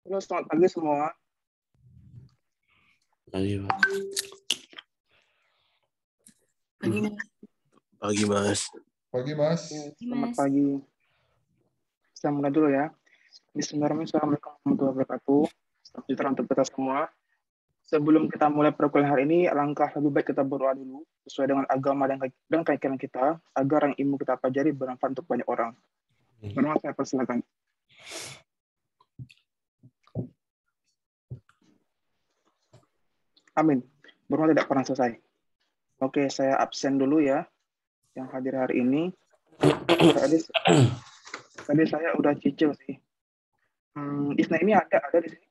Halo, selamat pagi semua. Pagi, Pak. Pagi, Mas. Pagi, Mas. Pagi, Mas. Selamat pagi. Saya mulai dulu ya. Bismillahirrahmanirrahim. Assalamualaikum warahmatullahi wabarakatuh. Selamat sejahtera untuk kita semua. Sebelum kita mulai perkuliahan hari ini, alangkah lebih baik kita berdoa dulu sesuai dengan agama dan keyakinan kita agar yang ilmu kita pelajari bermanfaat untuk banyak orang. Berdoa, saya persilakan. Amin. Berdoa tidak pernah selesai. Oke, saya absen dulu ya yang hadir hari ini. Tadi saya udah cicil sih. Isna ini ada di sini?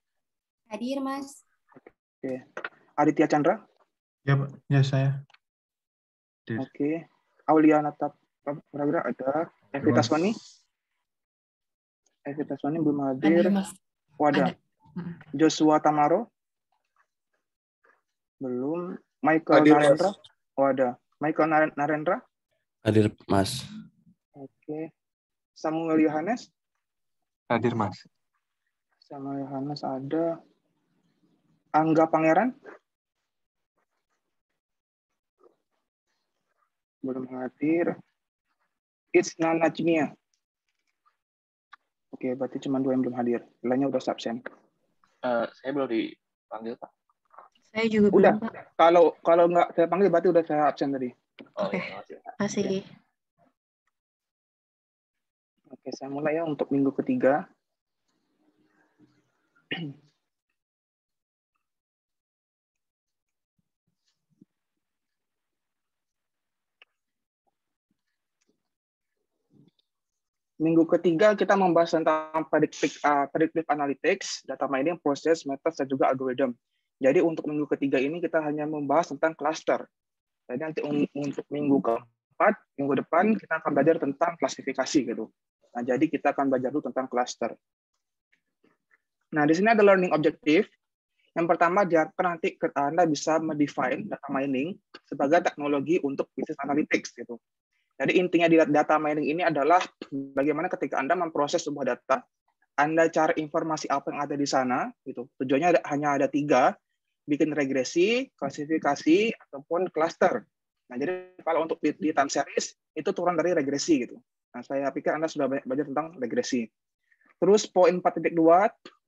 Hadir, Mas. Oke. Aditya Chandra? Ya, Pak. Ya, saya. Oke. Aulia Natap Pragra ada. Evita Swani? Evita Swani belum hadir. Wadah. Joshua Tamaro? Belum. Michael Hadir, Narendra? Mas. Wadah. Michael Narendra? Hadir, Mas. Oke. Samuel Yohanes? Hadir, Mas. Samuel Yohanes ada. Angga Pangeran? Belum hadir. Isna Najmia? Oke, berarti cuma 2 yang belum hadir. Lainnya udah absen. Saya belum dipanggil, Pak. Saya juga Udah. belum, Pak. Kalau nggak saya panggil berarti udah saya absen tadi. Oke. Masih. Oke, saya mulai ya untuk minggu ketiga. Minggu ketiga kita membahas tentang predictive analytics, data mining, proses, methods, dan juga algorithm. Jadi untuk minggu ketiga ini kita hanya membahas tentang cluster. Jadi nanti untuk minggu keempat, minggu depan kita akan belajar tentang klasifikasi gitu. Nah, jadi kita akan belajar dulu tentang cluster. Nah, di sini ada learning objective. Yang pertama, diharapkan nanti Anda bisa mendefine data mining sebagai teknologi untuk business analytics gitu. Jadi intinya di data mining ini adalah bagaimana ketika Anda memproses sebuah data, Anda cari informasi apa yang ada di sana gitu. Tujuannya hanya ada 3, bikin regresi, klasifikasi, ataupun cluster. Nah, jadi kalau untuk di time series itu turun dari regresi gitu. Nah, saya pikir Anda sudah banyak belajar tentang regresi. Terus poin 4.2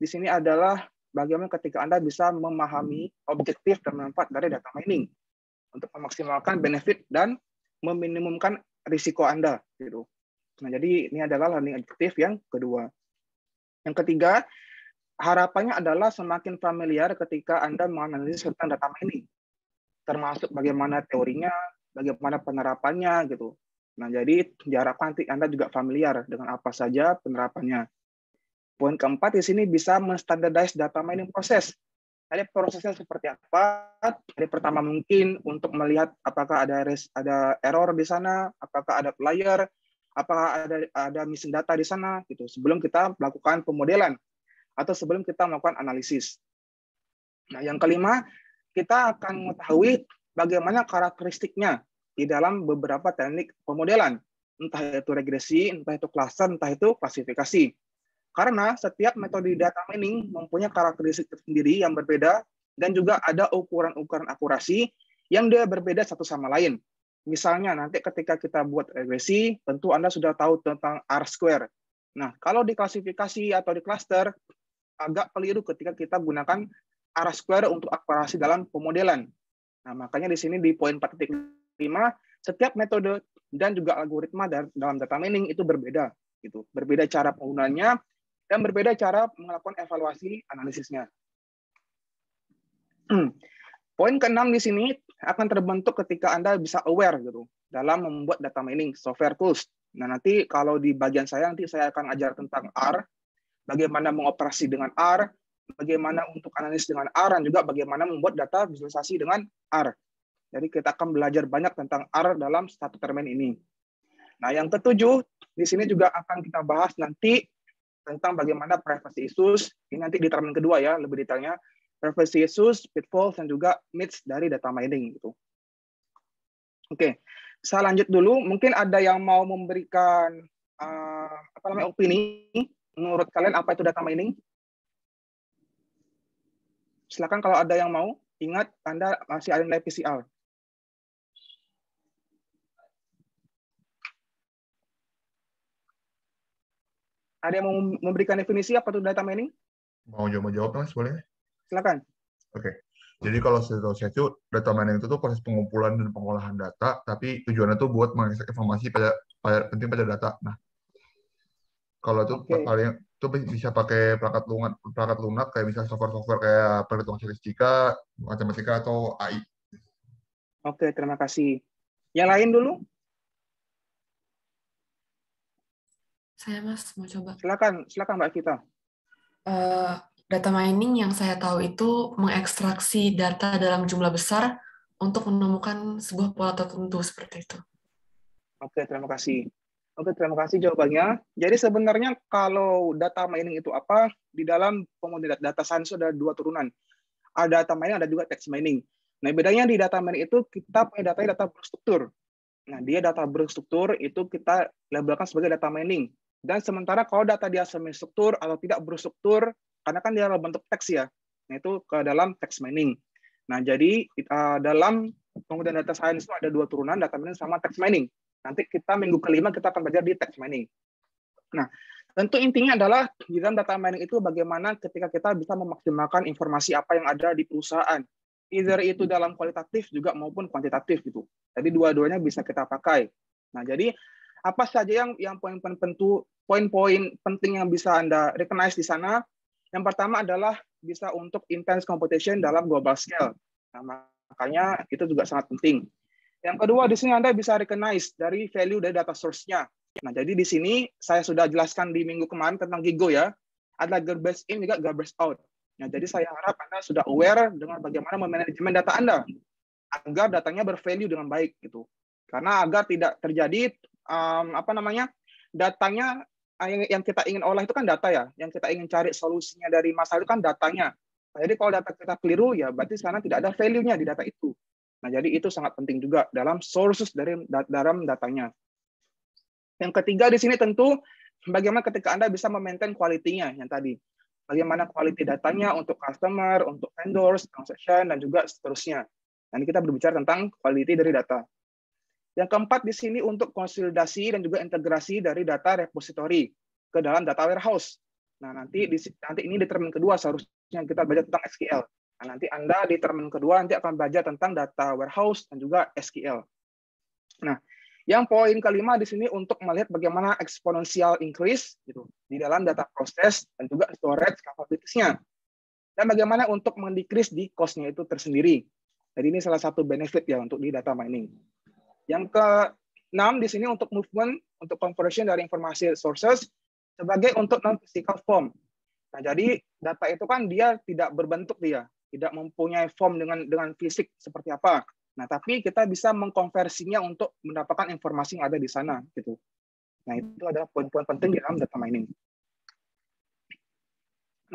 di sini adalah bagaimana ketika Anda bisa memahami objektif dan manfaat dari data mining untuk memaksimalkan benefit dan meminimumkan risiko Anda gitu. Nah, jadi ini adalah learning objektif yang kedua. Yang ketiga, harapannya adalah semakin familiar ketika Anda menganalisis tentang data mining, termasuk bagaimana teorinya, bagaimana penerapannya gitu. Nah, jadi diharapkan nanti Anda juga familiar dengan apa saja penerapannya. Poin keempat di sini bisa menstandardize data mining proses. Jadi prosesnya seperti apa? Jadi pertama mungkin untuk melihat apakah ada error di sana, apakah ada player, apakah ada missing data di sana gitu. Sebelum kita melakukan pemodelan atau sebelum kita melakukan analisis. Nah, yang kelima, kita akan mengetahui bagaimana karakteristiknya di dalam beberapa teknik pemodelan, entah itu regresi, entah itu cluster, entah itu klasifikasi. Karena setiap metode data mining mempunyai karakteristik tersendiri yang berbeda dan juga ada ukuran-ukuran akurasi yang dia berbeda satu sama lain. Misalnya nanti ketika kita buat regresi, tentu Anda sudah tahu tentang R-square. Nah, kalau di klasifikasi atau di cluster, agak keliru ketika kita gunakan R-square untuk akurasi dalam pemodelan. Nah, makanya di sini di poin 4.5, setiap metode dan juga algoritma dalam data mining itu berbeda. Gitu. Berbeda cara penggunaannya, dan berbeda cara melakukan evaluasi analisisnya. Poin ke-6 di sini akan terbentuk ketika Anda bisa aware gitu dalam membuat data mining software tools. Nah, nanti kalau di bagian saya nanti saya akan ajar tentang R, bagaimana mengoperasi dengan R, bagaimana untuk analisis dengan R, dan juga bagaimana membuat data visualisasi dengan R. Jadi kita akan belajar banyak tentang R dalam satu termin ini. Nah, yang ketujuh di sini juga akan kita bahas nanti tentang bagaimana privacy issues, ini nanti di termin kedua ya, lebih detailnya, privacy issues, pitfalls, dan juga myths dari data mining. Gitu. Oke, saya lanjut dulu. Mungkin ada yang mau memberikan opini, menurut kalian apa itu data mining? Silakan kalau ada yang mau. Ingat, Anda masih ada nilai PCR. Ada yang mau memberikan definisi apa itu data mining? Mau jawab Mas, boleh? Silakan. Oke. Jadi kalau setahu saya itu data mining itu tuh proses pengumpulan dan pengolahan data, tapi tujuannya tuh buat mengakses informasi penting pada data. Nah, kalau itu paling itu bisa pakai perangkat lunak kayak misalnya software kayak perhitungan statistika, matematika atau AI. Oke, terima kasih. Yang lain dulu? Saya Mas mau coba. Silakan Mbak Vita. Data mining yang saya tahu itu mengekstraksi data dalam jumlah besar untuk menemukan sebuah pola tertentu seperti itu. Oke, terima kasih. Oke, terima kasih jawabannya. Jadi sebenarnya kalau data mining itu apa? Di dalam komoditas data science ada dua turunan. Ada data mining, ada juga text mining. Nah, bedanya di data mining itu kita punya data berstruktur. Nah, dia data berstruktur itu kita labelkan sebagai data mining. Dan sementara kalau data dia semi-struktur atau tidak berstruktur, karena kan dia dalam bentuk teks ya, nah itu ke dalam text mining. Nah, jadi dalam penggunaan data science itu ada dua turunan, data mining sama text mining. Nanti kita minggu kelima kita akan belajar di text mining. Nah, tentu intinya adalah di dalam data mining itu bagaimana ketika kita bisa memaksimalkan informasi apa yang ada di perusahaan. Either itu dalam kualitatif juga maupun kuantitatif gitu. Jadi dua-duanya bisa kita pakai. Nah, jadi apa saja yang poin-poin penting yang bisa Anda recognize di sana? Yang pertama adalah bisa untuk intense competition dalam global scale. Nah, makanya itu juga sangat penting. Yang kedua, di sini Anda bisa recognize dari value dari data source-nya. Nah, jadi di sini saya sudah jelaskan di minggu kemarin tentang Gigo ya. Ada garbage in juga garbage out. Nah, jadi saya harap Anda sudah aware dengan bagaimana memanajemen data Anda agar datanya bervalue dengan baik gitu. Karena agar tidak terjadi datanya yang kita ingin olah itu kan data ya, yang kita ingin cari solusinya dari masalah itu kan datanya. Nah, jadi kalau data kita keliru ya berarti sana tidak ada value-nya di data itu. Nah, jadi itu sangat penting juga dalam sources dari dalam datanya. Yang ketiga di sini tentu bagaimana ketika Anda bisa memaintain quality-nya yang tadi. Bagaimana quality datanya untuk customer, untuk vendors, transaction, dan juga seterusnya. Nanti kita berbicara tentang quality dari data. Yang keempat di sini untuk konsolidasi dan juga integrasi dari data repository ke dalam data warehouse. Nah, nanti ini di termin kedua seharusnya kita belajar tentang SQL. Nah, nanti Anda di termin kedua nanti akan belajar tentang data warehouse dan juga SQL. Nah, yang poin kelima di sini untuk melihat bagaimana exponential increase gitu di dalam data proses dan juga storage capabilities-nya. Dan bagaimana untuk mendecrease di cost-nya itu tersendiri. Jadi ini salah satu benefit ya untuk di data mining. Yang ke-6 di sini untuk movement, untuk conversion dari informasi sources sebagai untuk non-physical form. Nah, jadi data itu kan dia tidak berbentuk tidak mempunyai form dengan fisik seperti apa. Nah, tapi kita bisa mengkonversinya untuk mendapatkan informasi yang ada di sana gitu. Nah, itu adalah poin-poin penting di dalam data mining.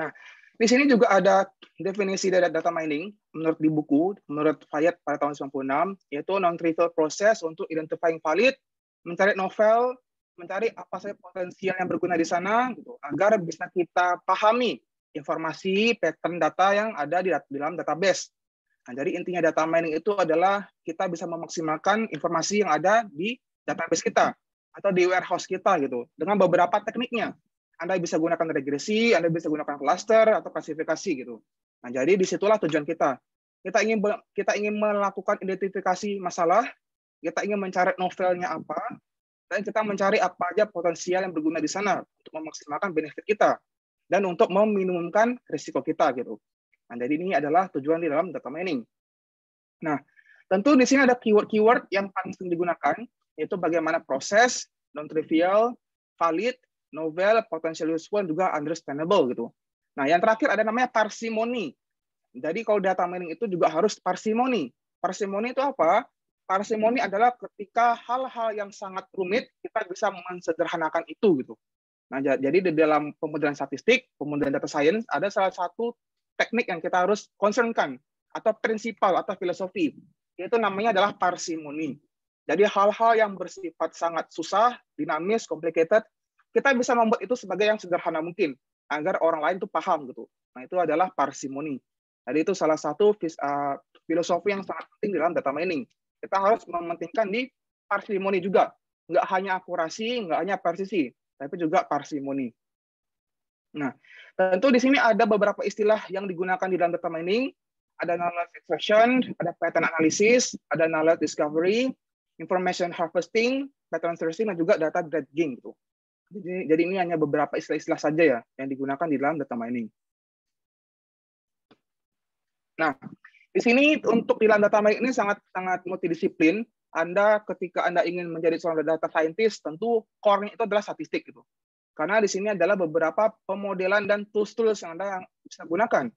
Nah, di sini juga ada definisi dari data mining menurut di buku, menurut Fayette pada tahun 96, yaitu non-trivial process untuk identifying valid, mencari novel, mencari apa saja potensial yang berguna di sana, gitu, agar bisa kita pahami informasi pattern data yang ada di dalam database. Nah, jadi intinya data mining itu adalah kita bisa memaksimalkan informasi yang ada di database kita atau di warehouse kita gitu dengan beberapa tekniknya. Anda bisa gunakan regresi, Anda bisa gunakan cluster atau klasifikasi gitu. Nah, jadi disitulah tujuan kita. Kita ingin melakukan identifikasi masalah, kita ingin mencari novelnya apa, dan kita mencari apa aja potensial yang berguna di sana untuk memaksimalkan benefit kita dan untuk meminimumkan risiko kita gitu. Nah, jadi ini adalah tujuan di dalam data mining. Nah, tentu di sini ada keyword-keyword yang paling sering digunakan, yaitu bagaimana proses, non-trivial, valid, novel, potential useful, dan juga understandable gitu. Nah, yang terakhir ada namanya parsimony. Jadi kalau data mining itu juga harus parsimony. Parsimony itu apa? Parsimony adalah ketika hal-hal yang sangat rumit kita bisa mensederhanakan itu gitu. Nah, jadi di dalam pemodelan statistik, pemodelan data science ada salah satu teknik yang kita harus concernkan atau prinsipal atau filosofi. Itu namanya adalah parsimony. Jadi hal-hal yang bersifat sangat susah, dinamis, complicated, kita bisa membuat itu sebagai yang sederhana mungkin agar orang lain itu paham gitu. Nah, itu adalah parsimony. Jadi itu salah satu filosofi yang sangat penting dalam data mining. Kita harus mementingkan di parsimoni juga. Nggak hanya akurasi, nggak hanya presisi, tapi juga parsimoni. Nah, tentu di sini ada beberapa istilah yang digunakan di dalam data mining. Ada knowledge extraction, ada pattern analysis, ada knowledge discovery, information harvesting, pattern tracing, dan juga data dredging. Gitu. Jadi ini hanya beberapa istilah-istilah saja ya yang digunakan di dalam data mining. Nah, di sini untuk di dalam data mining ini sangat multidisiplin. Ketika Anda ingin menjadi seorang data scientist, tentu core-nya itu adalah statistik gitu. Karena di sini adalah beberapa pemodelan dan tools-tools yang Anda bisa gunakan.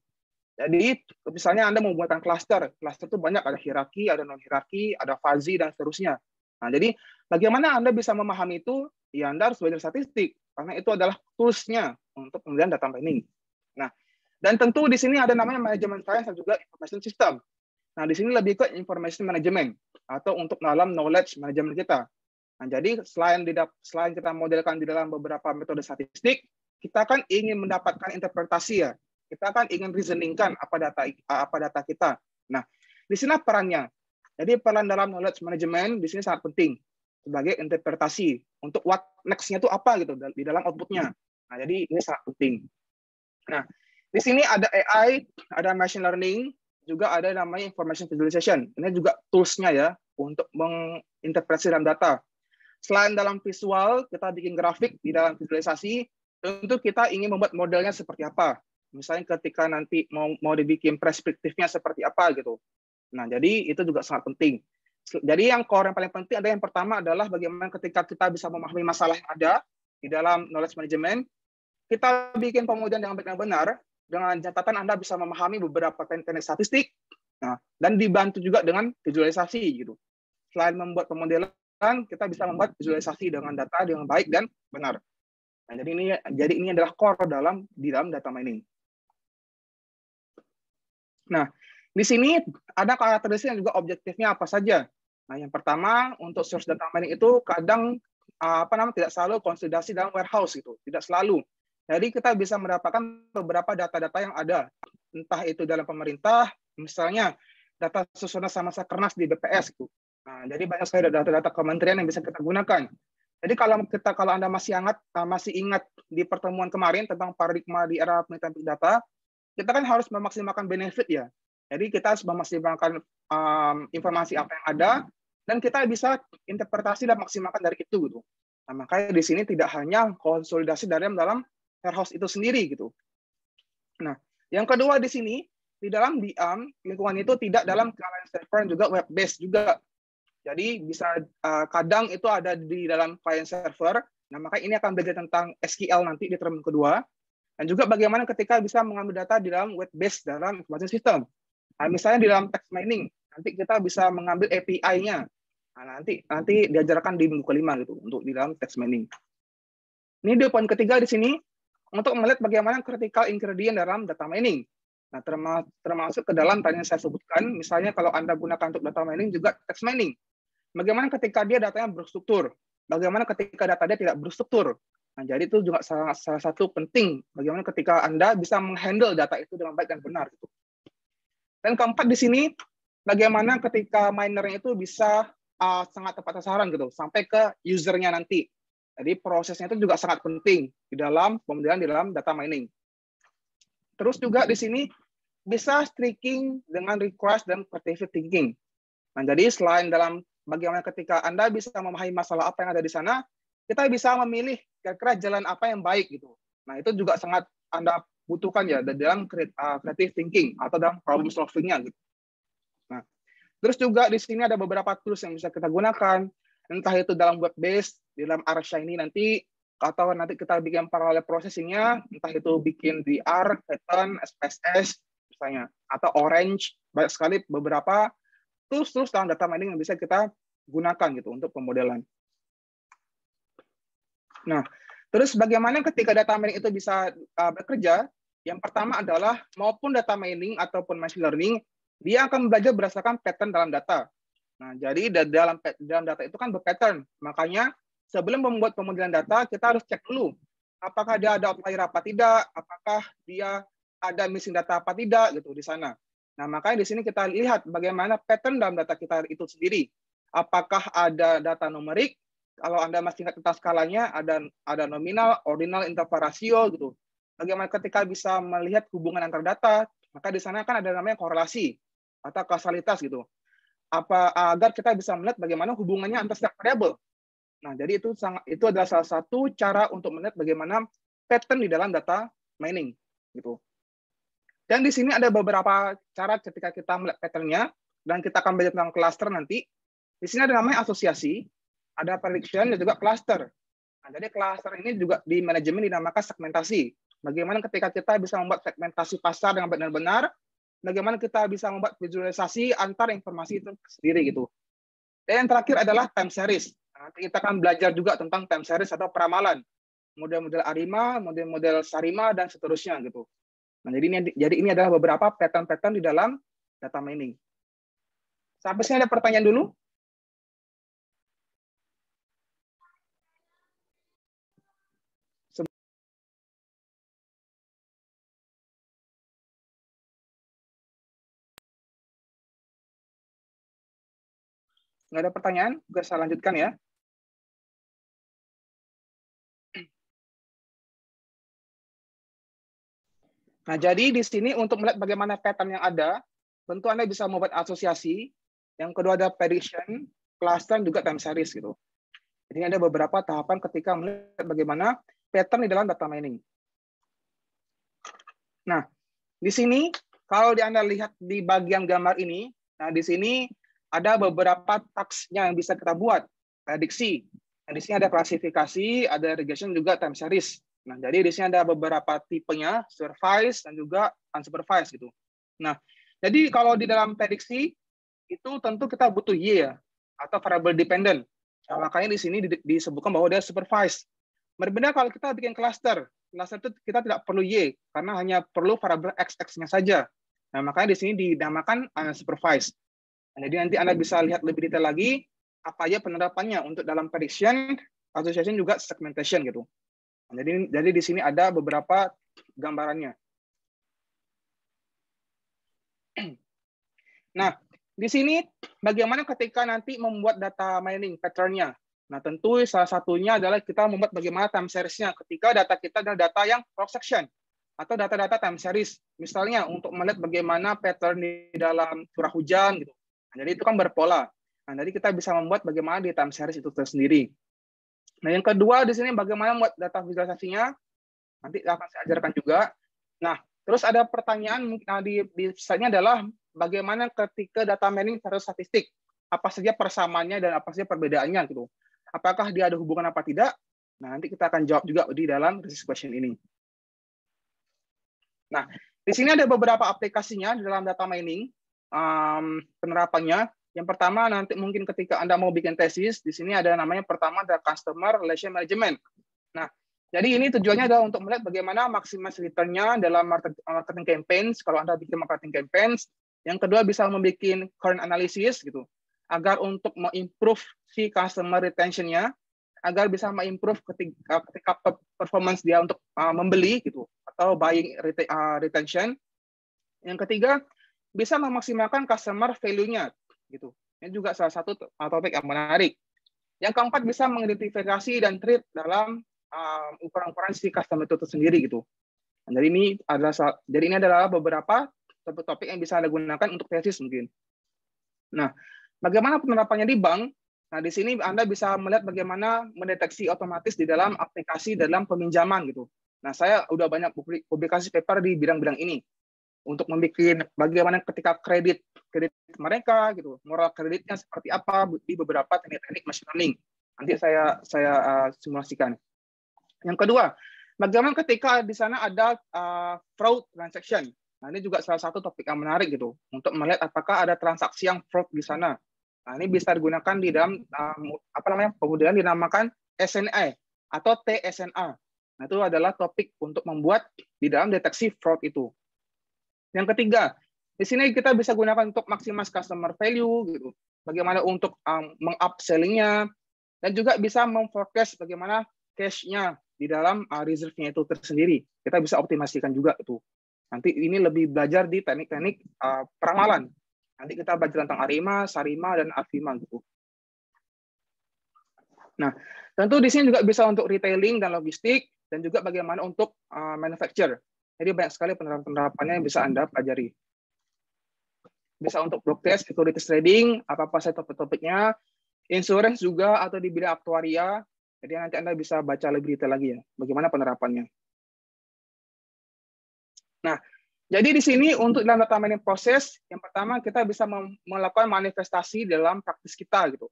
Jadi, misalnya Anda membuatkan cluster itu banyak, ada hierarki, ada non-hierarki, ada fuzzy, dan seterusnya. Nah, jadi bagaimana Anda bisa memahami itu? Ya, Anda harus belajar statistik, karena itu adalah tools-nya untuk kemudian data mining. Nah, dan tentu di sini ada namanya manajemen science dan juga information system. Nah, di sini lebih ke information management atau untuk dalam knowledge management kita. Nah, jadi selain kita modelkan di dalam beberapa metode statistik, kita kan ingin mendapatkan interpretasi ya. Kita kan ingin reasoningkan apa data kita. Nah, di sini perannya. Jadi peran dalam knowledge management di sini sangat penting sebagai interpretasi untuk what next-nya itu apa gitu di dalam output-nya. Nah, jadi ini sangat penting. Nah, di sini ada AI, ada machine learning, juga ada namanya information visualization. Ini juga tools-nya ya untuk menginterpretasi dalam data. Selain dalam visual, kita bikin grafik di dalam visualisasi, tentu kita ingin membuat modelnya seperti apa. Misalnya ketika nanti mau dibikin perspektifnya seperti apa gitu. Nah, jadi itu juga sangat penting. Jadi yang core yang paling penting ada yang pertama adalah bagaimana ketika kita bisa memahami masalah yang ada di dalam knowledge management, kita bikin pemodelan yang benar-benar dengan catatan Anda bisa memahami beberapa teknik statistik, nah, dan dibantu juga dengan visualisasi gitu. Selain membuat pemodelan, kita bisa membuat visualisasi dengan data dengan baik dan benar. Nah, jadi ini adalah core di dalam data mining. Nah, di sini ada karakteristik dan juga objektifnya apa saja. Nah, yang pertama untuk source data mining itu kadang tidak selalu konsolidasi dalam warehouse gitu, tidak selalu. Jadi kita bisa mendapatkan beberapa data-data yang ada, entah itu dalam pemerintah, misalnya data susunan sama Sakernas di BPS gitu. Nah, jadi banyak sekali data-data kementerian yang bisa kita gunakan. Jadi kalau Anda masih ingat di pertemuan kemarin tentang paradigma di era penelitian big data, kita kan harus memaksimalkan benefit ya. Jadi kita harus memaksimalkan informasi apa yang ada, dan kita bisa interpretasi dan maksimalkan dari itu gitu. Nah, makanya di sini tidak hanya konsolidasi dalam warehouse itu sendiri gitu. Nah, yang kedua di sini di dalam DIAM lingkungan itu tidak dalam client server juga web based juga. Jadi bisa kadang itu ada di dalam client server. Nah, maka ini akan belajar tentang SQL nanti di term kedua. Dan juga bagaimana ketika bisa mengambil data di dalam web based dalam information system. Nah, misalnya di dalam text mining, nanti kita bisa mengambil API-nya. Nah, nanti diajarkan di minggu kelima gitu untuk di dalam text mining. Ini di poin ketiga di sini untuk melihat bagaimana critical ingredient dalam data mining. Nah, termasuk ke dalam tadi yang saya sebutkan, misalnya kalau Anda gunakan untuk data mining juga text mining. Bagaimana ketika dia datanya berstruktur? Bagaimana ketika data dia tidak berstruktur? Nah, jadi itu juga salah satu penting bagaimana ketika Anda bisa menghandle data itu dengan baik dan benar gitu. Dan keempat di sini, bagaimana ketika minernya itu bisa sangat tepat sasaran gitu, sampai ke usernya nanti. Jadi prosesnya itu juga sangat penting di dalam pemodelan di dalam data mining. Terus juga di sini bisa streaking dengan request dan predictive thinking. Nah, jadi selain dalam bagaimana ketika Anda bisa memahami masalah apa yang ada di sana, kita bisa memilih kira-kira jalan apa yang baik gitu. Nah, itu juga sangat Anda butuhkan ya dalam creative thinking atau dalam problem solving-nya gitu. Nah, terus juga di sini ada beberapa tools yang bisa kita gunakan, entah itu dalam web based, di dalam R-Shiny nanti, atau nanti kita bikin parallel processing-nya, entah itu bikin di R, Python, SPSS misalnya, atau Orange, banyak sekali beberapa tools dalam data mining yang bisa kita gunakan gitu untuk pemodelan. Nah, terus bagaimana ketika data mining itu bisa bekerja? Yang pertama adalah maupun data mining ataupun machine learning, dia akan belajar berdasarkan pattern dalam data. Nah, jadi dalam data itu kan berpattern. Makanya sebelum membuat pemodelan data, kita harus cek dulu apakah dia ada outlier apa tidak, apakah dia ada missing data apa tidak gitu di sana. Nah, makanya di sini kita lihat bagaimana pattern dalam data kita itu sendiri. Apakah ada data numerik? Kalau Anda masih ingat tentang skalanya, ada nominal, ordinal, interval rasio gitu. Bagaimana ketika bisa melihat hubungan antar data, maka di sana kan ada namanya korelasi atau kausalitas gitu. Agar kita bisa melihat bagaimana hubungannya antar setiap variabel. Nah, jadi itu adalah salah satu cara untuk melihat bagaimana pattern di dalam data mining gitu. Dan di sini ada beberapa cara ketika kita melihat pattern-nya, dan kita akan belajar tentang cluster nanti. Di sini ada namanya asosiasi, ada prediction, dan juga cluster. Nah, jadi cluster ini juga di manajemen dinamakan segmentasi. Bagaimana ketika kita bisa membuat segmentasi pasar dengan benar-benar, bagaimana kita bisa membuat visualisasi antar informasi itu sendiri gitu. Dan yang terakhir adalah time series. Nah, nanti kita akan belajar juga tentang time series atau peramalan, model-model ARIMA, model-model SARIMA, dan seterusnya gitu. Nah, jadi ini adalah beberapa pattern-pattern di dalam data mining. Sampai sini ada pertanyaan dulu? Nggak ada pertanyaan? Gue saya lanjutkan ya. Nah, jadi di sini untuk melihat bagaimana pattern yang ada, tentu Anda bisa membuat asosiasi. Yang kedua ada prediction, cluster, juga time series gitu. Jadi ada beberapa tahapan ketika melihat bagaimana pattern di dalam data mining. Nah, di sini kalau Anda lihat di bagian gambar ini, nah di sini ada beberapa task-nya yang bisa kita buat. Prediksi. Nah, di sini ada klasifikasi, ada regression, juga time series. Nah, jadi di sini ada beberapa tipenya, supervised dan juga unsupervised gitu. Nah, jadi kalau di dalam prediksi itu tentu kita butuh Y ya, atau variable dependent. Nah, makanya di sini disebutkan bahwa dia supervised. Berbeda kalau kita bikin cluster itu kita tidak perlu Y karena hanya perlu variable X-nya saja. Nah, makanya di sini dinamakan unsupervised. Nah, jadi nanti Anda bisa lihat lebih detail lagi apa aja penerapannya untuk dalam prediction, association, juga segmentation gitu. Jadi di sini ada beberapa gambarannya. Nah, di sini bagaimana ketika nanti membuat data mining pattern-nya. Nah, tentu salah satunya adalah kita membuat bagaimana time series-nya ketika data kita adalah data yang cross section atau data-data time series. Misalnya untuk melihat bagaimana pattern di dalam curah hujan gitu. Nah, jadi itu kan berpola. Nah, jadi kita bisa membuat bagaimana di time series itu tersendiri. Nah, yang kedua di sini bagaimana membuat data visualisasinya, nanti akan saya ajarkan juga. Nah, terus ada pertanyaan di slide-nya adalah bagaimana ketika data mining versus statistik, apa saja persamaannya dan apa saja perbedaannya gitu. Apakah dia ada hubungan apa tidak? Nah, nanti kita akan jawab juga di dalam resist question ini. Nah, di sini ada beberapa aplikasinya di dalam data mining, penerapannya. Yang pertama nanti mungkin ketika Anda mau bikin tesis, di sini ada namanya pertama ada Customer Relation Management. Nah, jadi ini tujuannya adalah untuk melihat bagaimana maksimal return-nya dalam marketing campaigns, kalau Anda bikin marketing campaigns. Yang kedua bisa membuat current analysis gitu, agar untuk mengimprove si customer retention-nya, agar bisa mengimprove ketika performance dia untuk membeli gitu, atau buying retention. Yang ketiga, bisa memaksimalkan customer value-nya gitu. Ini juga salah satu topik yang menarik. Yang keempat bisa mengidentifikasi dan treat dalam ukuran-ukuran si customer itu sendiri gitu. Nah, jadi ini adalah beberapa topik-topik yang bisa Anda gunakan untuk tesis mungkin. Nah, bagaimana penerapannya di bank? Nah, di sini Anda bisa melihat bagaimana mendeteksi otomatis di dalam aplikasi dalam peminjaman gitu. Nah, saya udah banyak publikasi paper di bidang-bidang ini. Untuk membuat bagaimana ketika kredit mereka gitu, moral kreditnya seperti apa di beberapa teknik-teknik machine learning. Nanti saya simulasikan. Yang kedua, bagaimana ketika di sana ada fraud transaction. Nah, ini juga salah satu topik yang menarik gitu untuk melihat apakah ada transaksi yang fraud di sana. Nah, ini bisa digunakan di dalam kemudian dinamakan SNA atau TSNA. Nah, itu adalah topik untuk membuat di dalam deteksi fraud itu. Yang ketiga, di sini kita bisa gunakan untuk maksimal customer value, gitu. Bagaimana untuk meng-upselling-nya, dan juga bisa memforecast bagaimana cash-nya di dalam reserve-nya itu tersendiri. Kita bisa optimasikan juga itu. Nanti ini lebih belajar di teknik-teknik peramalan. Nanti kita belajar tentang Arima, Sarima, dan Arvima gitu. Nah, tentu di sini juga bisa untuk retailing dan logistik, dan juga bagaimana untuk manufacture. Jadi banyak sekali penerapan-penerapannya yang bisa Anda pelajari. Bisa untuk block test, securities trading, apa-apa saja topik-topiknya, insurance juga, atau di bidang aktuaria. Jadi nanti Anda bisa baca lebih detail lagi ya, bagaimana penerapannya. Nah, jadi di sini untuk dalam data mining proses, yang pertama kita bisa melakukan manifestasi dalam praktis kita gitu.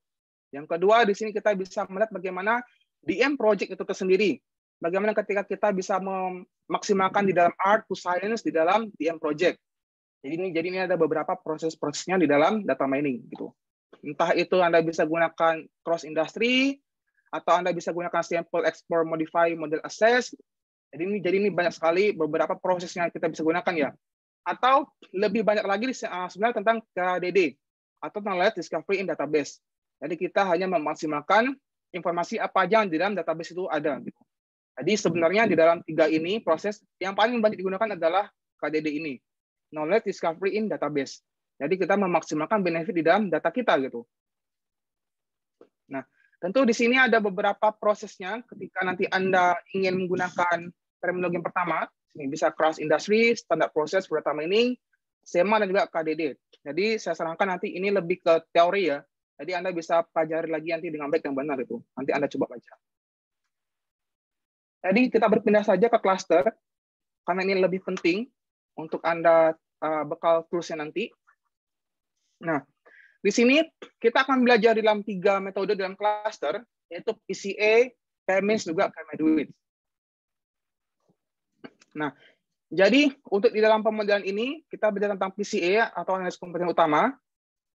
Yang kedua di sini kita bisa melihat bagaimana DM project itu tersendiri. Bagaimana ketika kita bisa memaksimalkan di dalam art to science di dalam DM project. Jadi ini ada beberapa proses-prosesnya di dalam data mining gitu. Entah itu Anda bisa gunakan cross industry atau Anda bisa gunakan sample explore modify model assess. Jadi ini banyak sekali beberapa prosesnya kita bisa gunakan ya. Atau lebih banyak lagi sebenarnya tentang KDD atau knowledge discovery in database. Jadi kita hanya memaksimalkan informasi apa aja yang di dalam database itu ada. Gitu. Jadi sebenarnya di dalam 3 ini proses yang paling banyak digunakan adalah KDD ini, knowledge discovery in database. Jadi kita memaksimalkan benefit di dalam data kita gitu. Nah, tentu di sini ada beberapa prosesnya ketika nanti Anda ingin menggunakan terminologi yang pertama, ini bisa cross industry, standard proses for data mining, SEMA dan juga KDD. Jadi saya sarankan nanti ini lebih ke teori ya. Jadi Anda bisa pelajari lagi nanti dengan baik dan benar itu. Nanti Anda coba baca. Jadi kita berpindah saja ke cluster karena ini lebih penting untuk Anda bekal toolsnya nanti. Nah, di sini kita akan belajar dalam 3 metode dalam cluster, yaitu PCA, K-means, juga K-meduit. Nah, jadi untuk di dalam pemodelan ini, kita belajar tentang PCA atau analisis komponen utama,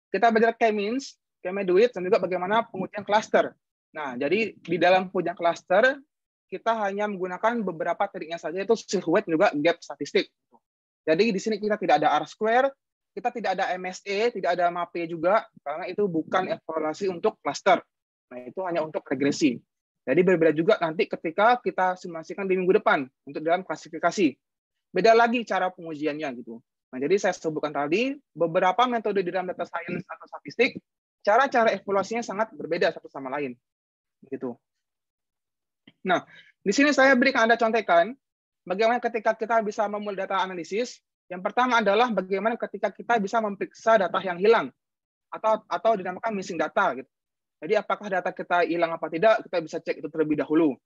kita belajar K-means, K-meduit, dan juga bagaimana pengujian cluster. Nah, jadi di dalam pengujian cluster, kita hanya menggunakan beberapa tekniknya saja, yaitu silhouette dan juga gap statistik. Jadi di sini kita tidak ada R-square, kita tidak ada MSE, tidak ada MAPE juga, karena itu bukan evaluasi untuk cluster. Nah, itu hanya untuk regresi. Jadi berbeda juga nanti ketika kita simulasikan di minggu depan untuk dalam klasifikasi. Beda lagi cara pengujiannya gitu. Nah, jadi saya sebutkan tadi beberapa metode di dalam data science atau statistik, cara-cara evaluasinya sangat berbeda satu sama lain. Gitu. Nah, di sini saya berikan Anda contekan bagaimana ketika kita bisa memulai data analisis. Yang pertama adalah bagaimana ketika kita bisa memeriksa data yang hilang atau dinamakan missing data gitu. Jadi apakah data kita hilang apa tidak, kita bisa cek itu terlebih dahulu.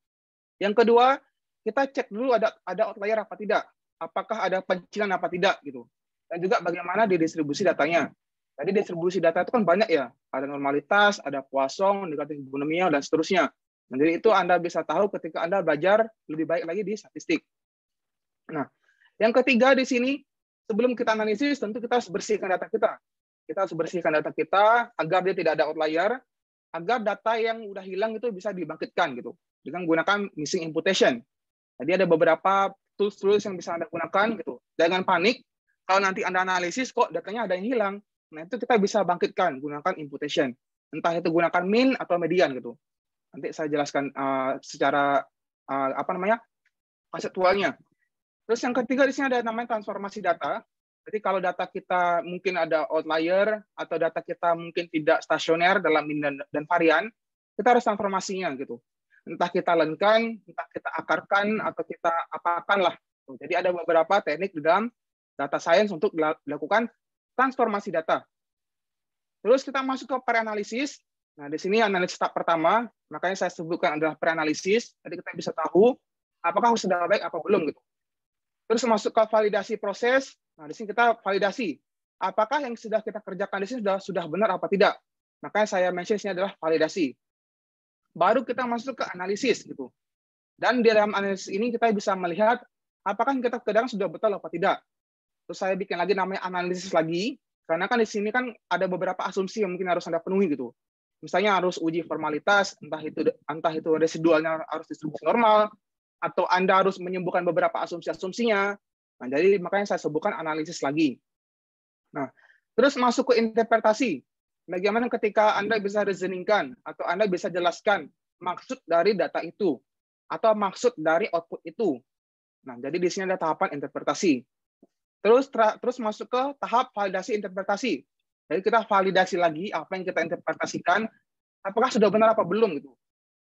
Yang kedua, kita cek dulu ada outlier apa tidak, apakah ada pencilan apa tidak gitu. Dan juga bagaimana didistribusi datanya. Jadi distribusi data itu kan banyak ya, ada normalitas, ada Poisson, negatif binomial dan seterusnya. Jadi itu Anda bisa tahu ketika Anda belajar lebih baik lagi di statistik. Nah, yang ketiga di sini, sebelum kita analisis tentu kita harus bersihkan data kita. Kita harus bersihkan data kita agar dia tidak ada outlier, agar data yang udah hilang itu bisa dibangkitkan gitu dengan menggunakan missing imputation. Jadi ada beberapa tools yang bisa Anda gunakan gitu. Jangan panik kalau nanti Anda analisis kok datanya ada yang hilang. Nah, itu kita bisa bangkitkan gunakan imputation. Entah itu gunakan mean atau median gitu. Nanti saya jelaskan secara konseptualnya. Terus yang ketiga di sini ada namanya transformasi data. Jadi kalau data kita mungkin ada outlier atau data kita mungkin tidak stasioner dalam mean dan varian, kita harus transformasinya gitu. Entah kita lenkan, entah kita akarkan, atau kita apakan lah. Jadi ada beberapa teknik di dalam data science untuk dilakukan transformasi data. Terus kita masuk ke pre-analisis. Nah, di sini analisis tahap pertama, makanya saya sebutkan adalah pre-analisis. Jadi kita bisa tahu apakah sudah baik apa belum gitu. Terus masuk ke validasi proses. Nah, di sini kita validasi. Apakah yang sudah kita kerjakan di sini sudah benar apa tidak? Makanya saya mention ini adalah validasi. Baru kita masuk ke analisis gitu. Dan di dalam analisis ini kita bisa melihat apakah yang kita kerjakan sudah betul apa tidak. Terus saya bikin lagi namanya analisis lagi, karena kan di sini kan ada beberapa asumsi yang mungkin harus Anda penuhi gitu. Misalnya harus uji formalitas, entah itu residualnya harus distribusi normal, atau Anda harus menyembuhkan beberapa asumsi-asumsinya. Nah, jadi makanya saya sebutkan analisis lagi. Nah, terus masuk ke interpretasi. Bagaimana ketika Anda bisa reasoningkan atau Anda bisa jelaskan maksud dari data itu atau maksud dari output itu. Nah, jadi di sini ada tahapan interpretasi. Terus masuk ke tahap validasi interpretasi. Jadi kita validasi lagi apa yang kita interpretasikan, apakah sudah benar apa belum gitu.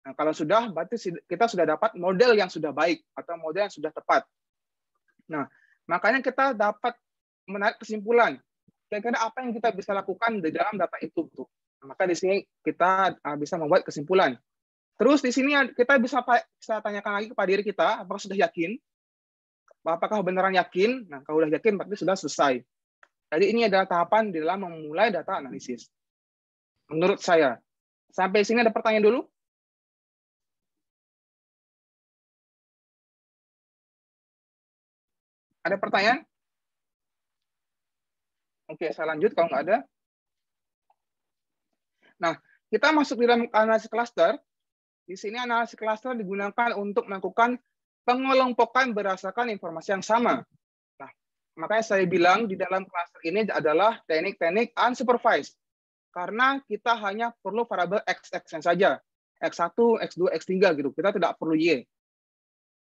Nah, kalau sudah, berarti kita sudah dapat model yang sudah baik atau model yang sudah tepat. Nah, makanya kita dapat menarik kesimpulan. Kira-kira apa yang kita bisa lakukan di dalam data itu. Tuh. Maka di sini kita bisa membuat kesimpulan. Terus di sini kita bisa tanyakan lagi kepada diri kita, apakah sudah yakin? Apakah beneran yakin? Nah, kalau sudah yakin berarti sudah selesai. Jadi ini adalah tahapan di dalam memulai data analisis. Menurut saya. Sampai sini ada pertanyaan dulu? Ada pertanyaan? Oke, saya lanjut kalau nggak ada. Nah, kita masuk di dalam analisis cluster. Di sini analisis cluster digunakan untuk melakukan pengelompokan berdasarkan informasi yang sama. Nah, makanya saya bilang di dalam cluster ini adalah teknik-teknik unsupervised. Karena kita hanya perlu variabel X saja. X1, X2, X3 gitu. Kita tidak perlu Y.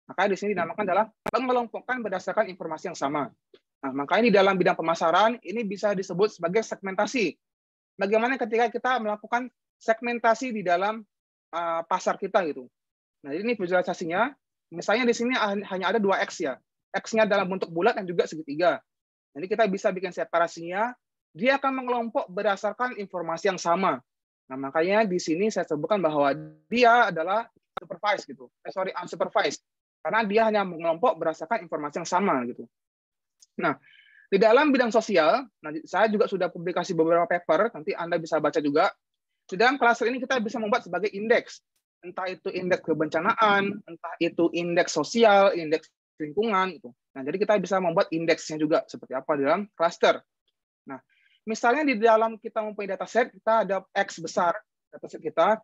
Makanya di sini dinamakan adalah pengelompokan berdasarkan informasi yang sama. Nah, makanya di dalam bidang pemasaran ini bisa disebut sebagai segmentasi. Bagaimana ketika kita melakukan segmentasi di dalam pasar kita gitu. Nah, ini visualisasinya. Misalnya di sini hanya ada 2 X ya. X-nya dalam bentuk bulat dan juga segitiga. Jadi kita bisa bikin separasinya. Dia akan mengelompok berdasarkan informasi yang sama. Nah, makanya di sini saya sebutkan bahwa dia adalah supervised gitu. Unsupervised. Karena dia hanya mengelompok berdasarkan informasi yang sama gitu. Nah, di dalam bidang sosial, saya juga sudah publikasi beberapa paper, nanti Anda bisa baca juga. Di dalam cluster ini kita bisa membuat sebagai indeks. Entah itu indeks kebencanaan, entah itu indeks sosial, indeks lingkungan. Gitu. Nah, jadi kita bisa membuat indeksnya juga, seperti apa di dalam cluster. Nah, misalnya di dalam kita mempunyai dataset, kita ada X besar, dataset kita